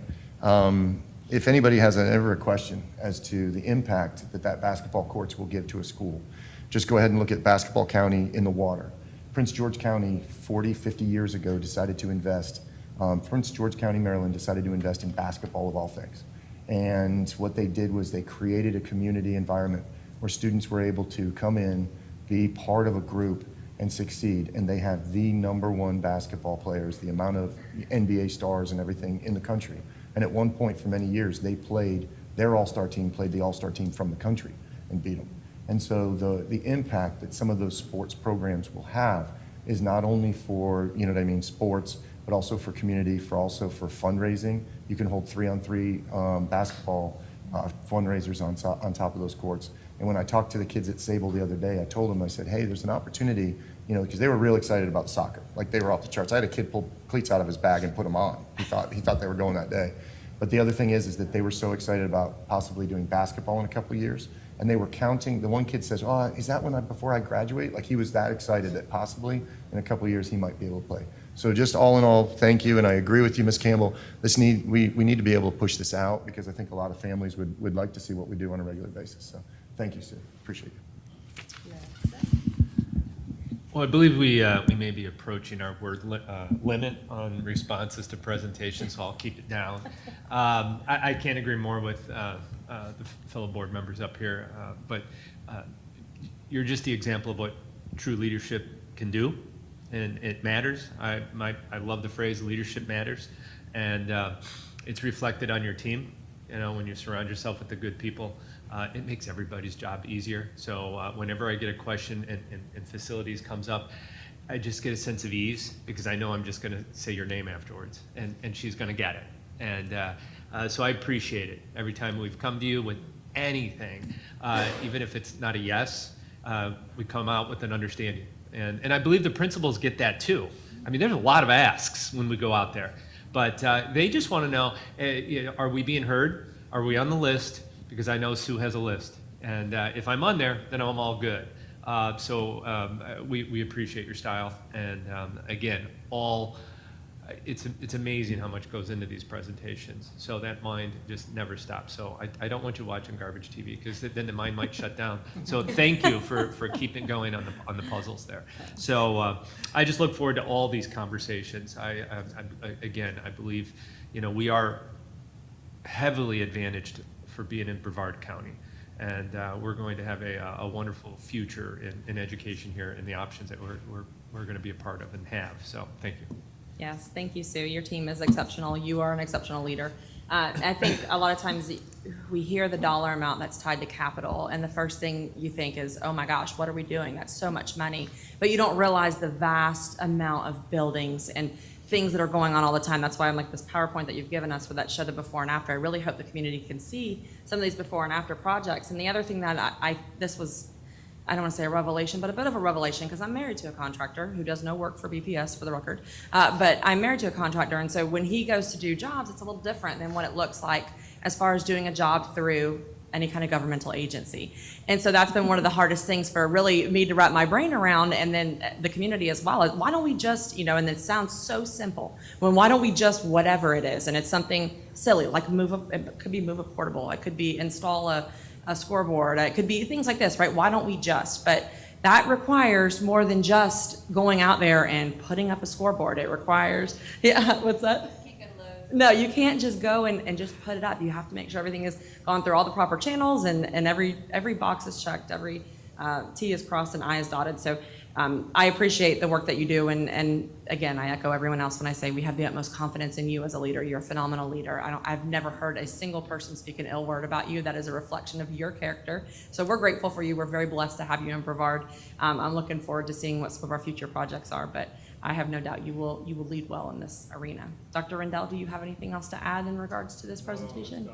If anybody has ever a question as to the impact that basketball courts will give to a school, just go ahead and look at Basketball County in the water. Prince George County, 40, 50 years ago, decided to invest, Prince George County, Maryland, decided to invest in basketball of all things. And what they did was they created a community environment where students were able to come in, be part of a group, and succeed. And they have the #1 basketball players, the amount of NBA stars and everything in the country. And at one point for many years, their all-star team played the all-star team from the country and beat them. And so the impact that some of those sports programs will have is not only for, sports, but also for community, also for fundraising. You can hold 3-on-3 basketball fundraisers on top of those courts. And when I talked to the kids at Sable the other day, I told them, I said, hey, there's an opportunity, because they were real excited about soccer. Like, they were off the charts. I had a kid pull cleats out of his bag and put them on. He thought they were going that day. But the other thing is that they were so excited about possibly doing basketball in a couple of years. And they were counting. The one kid says, oh, is that before I graduate? Like, he was that excited that possibly in a couple of years he might be able to play. So just all in all, thank you. And I agree with you, Ms. Campbell. We need to be able to push this out, because I think a lot of families would like to see what we do on a regular basis. So thank you, Sue. Appreciate you. Well, I believe we may be approaching our word limit on responses to presentations, so I'll keep it down. I can't agree more with the fellow board members up here, but you're just the example of what true leadership can do, and it matters. I love the phrase "leadership matters," and it's reflected on your team. When you surround yourself with the good people, it makes everybody's job easier. So whenever I get a question and facilities comes up, I just get a sense of ease, because I know I'm just going to say your name afterwards, and she's going to get it. And so I appreciate it. Every time we've come to you with anything, even if it's not a yes, we come out with an understanding. And I believe the principals get that too. I mean, there's a lot of asks when we go out there, but they just want to know, are we being heard? Are we on the list? Because I know Sue has a list. And if I'm on there, then I'm all good. So we appreciate your style. And again, it's amazing how much goes into these presentations. So that mind just never stops. So I don't want you watching garbage TV, because then the mind might shut down. So thank you for keeping going on the puzzles there. So I just look forward to all these conversations. Again, I believe, we are heavily advantaged for being in Brevard County. And we're going to have a wonderful future in education here, and the options that we're going to be a part of and have. So thank you. Yes, thank you, Sue. Your team is exceptional. You are an exceptional leader. I think a lot of times we hear the dollar amount that's tied to capital, and the first thing you think is, oh my gosh, what are we doing? That's so much money. But you don't realize the vast amount of buildings and things that are going on all the time. That's why I'm like, this PowerPoint that you've given us for that show the before and after. I really hope the community can see some of these before and after projects. And the other thing that this was, I don't want to say a revelation, but a bit of a revelation, because I'm married to a contractor who does no work for BPS, for the record. But I'm married to a contractor, and so when he goes to do jobs, it's a little different than what it looks like as far as doing a job through any kind of governmental agency. And so that's been one of the hardest things for really me to wrap my brain around, and then the community as well. Why don't we just, and it sounds so simple, why don't we just whatever it is, and it's something silly, like it could be move a portable, it could be install a scoreboard, it could be things like this, right? Why don't we just? But that requires more than just going out there and putting up a scoreboard. It requires, what's that? No, you can't just go and just put it up. You have to make sure everything is gone through all the proper channels, and every box is checked, every T is crossed and I is dotted. So I appreciate the work that you do, and again, I echo everyone else when I say we have the utmost confidence in you as a leader. You're a phenomenal leader. I've never heard a single person speak an ill word about you. That is a reflection of your character. So we're grateful for you. We're very blessed to have you in Brevard. I'm looking forward to seeing what some of our future projects are, but I have no doubt you will lead well in this arena. Dr. Rendell, do you have anything else to add in regards to this presentation?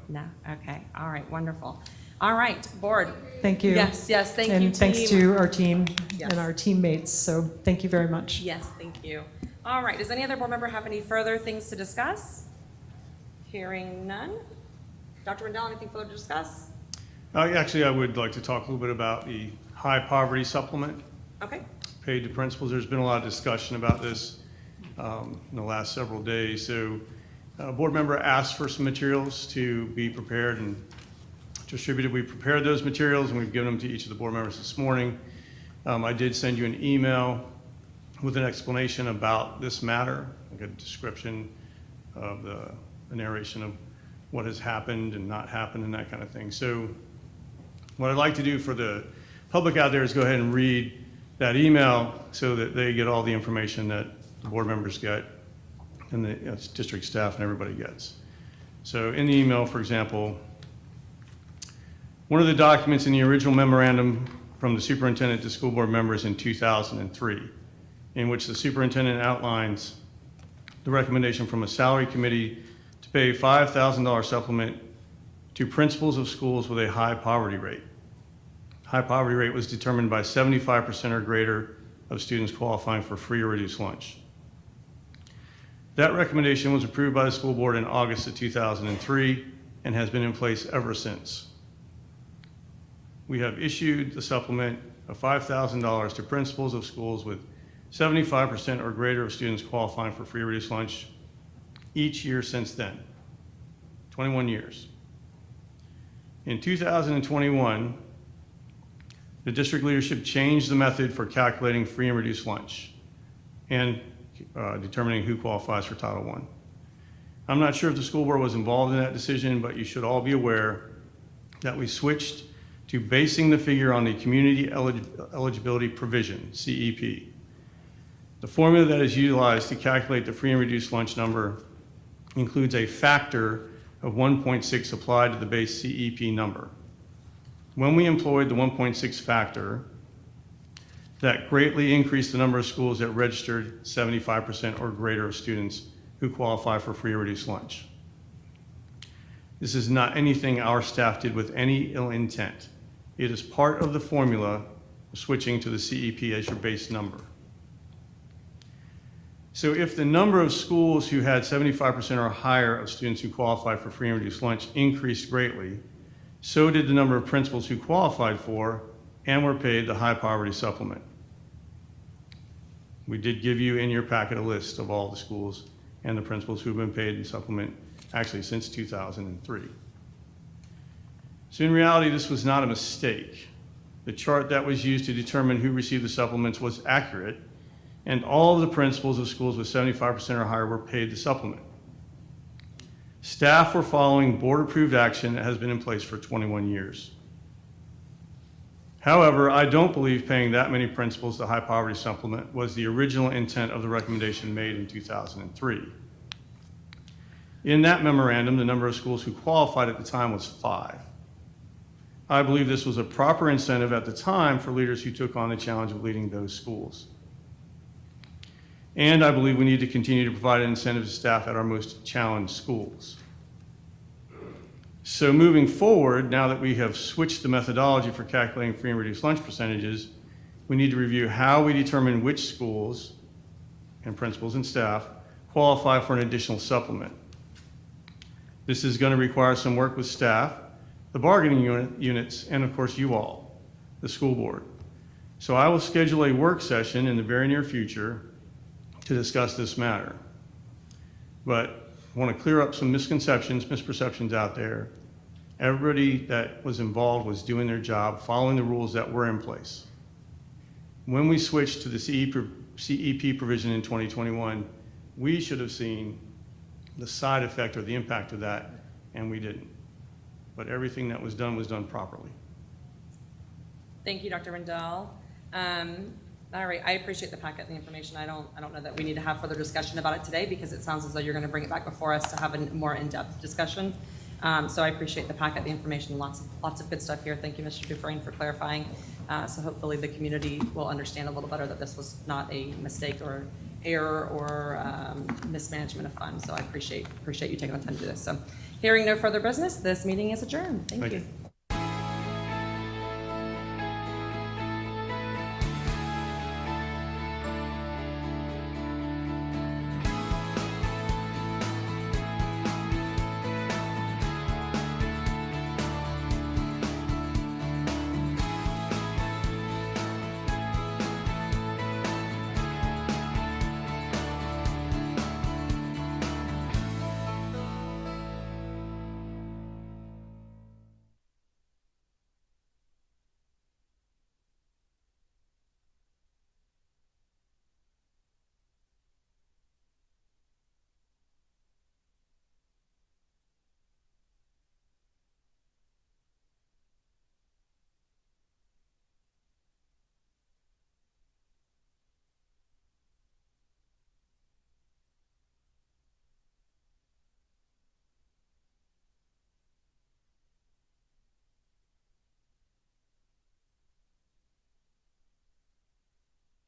No? Okay. All right. Wonderful. All right, board. Thank you. Yes, thank you, And thanks team. to our team Yes. and our teammates. So thank you very much. Yes, thank you. All right, does any other board member have any further things to discuss? Hearing none. Dr. Rendell, anything further to discuss? Actually, I would like to talk a little bit about the high poverty supplement Okay, paid to principals. There's been a lot of discussion about this in the last several days. So a board member asked for some materials to be prepared and distributed. We prepared those materials and we've given them to each of the board members this morning. I did send you an email with an explanation about this matter, like a description of the narration of what has happened and not happened and that kind of thing. So what I'd like to do for the public out there is go ahead and read that email so that they get all the information that the board members get and the district staff and everybody gets. So in the email, for example, one of the documents in the original memorandum from the superintendent to school board members in 2003, in which the superintendent outlines the recommendation from a salary committee to pay $5,000 supplement to principals of schools with a high poverty rate. High poverty rate was determined by 75% or greater of students qualifying for free or reduced lunch. That recommendation was approved by the school board in August of 2003 and has been in place ever since. We have issued the supplement of $5,000 to principals of schools with 75% or greater of students qualifying for free or reduced lunch each year since then, 21 years. In 2021, the district leadership changed the method for calculating free and reduced lunch and determining who qualifies for Title I. I'm not sure if the school board was involved in that decision, but you should all be aware that we switched to basing the figure on the Community Eligibility Provision, CEP. The formula that is utilized to calculate the free and reduced lunch number includes a factor of 1.6 applied to the base CEP number. When we employed the 1.6 factor, that greatly increased the number of schools that registered 75% or greater of students who qualify for free or reduced lunch. This is not anything our staff did with any ill intent. It is part of the formula switching to the CEP as your base number. So if the number of schools who had 75% or higher of students who qualified for free and reduced lunch increased greatly, so did the number of principals who qualified for and were paid the high poverty supplement. We did give you in your packet a list of all the schools and the principals who've been paid the supplement actually since 2003. So in reality, this was not a mistake. The chart that was used to determine who received the supplements was accurate, and all of the principals of schools with 75% or higher were paid the supplement. Staff were following board-approved action that has been in place for 21 years. However, I don't believe paying that many principals the high poverty supplement was the original intent of the recommendation made in 2003. In that memorandum, the number of schools who qualified at the time was 5. I believe this was a proper incentive at the time for leaders who took on the challenge of leading those schools. And I believe we need to continue to provide an incentive to staff at our most challenged schools. So moving forward, now that we have switched the methodology for calculating free and reduced lunch percentages, we need to review how we determine which schools and principals and staff qualify for an additional supplement. This is going to require some work with staff, the bargaining units, and of course you all, the school board. So I will schedule a work session in the very near future to discuss this matter. But I want to clear up some misconceptions, misperceptions out there. Everybody that was involved was doing their job, following the rules that were in place. When we switched to the CEP provision in 2021, we should have seen the side effect or the impact of that, and we didn't. But everything that was done properly. thank you, Dr. Rendell. All right, I appreciate the packet and the information. I don't know that we need to have further discussion about it today because it sounds as though you're going to bring it back before us to have a more in-depth discussion. So I appreciate the packet, the information, lots of good stuff here. Thank you, Mr. Dufresne, for clarifying. So hopefully the community will understand a little better that this was not a mistake or error or mismanagement of funds. So I appreciate you taking the time to do this. So hearing no further business, this meeting is adjourned. Thank you.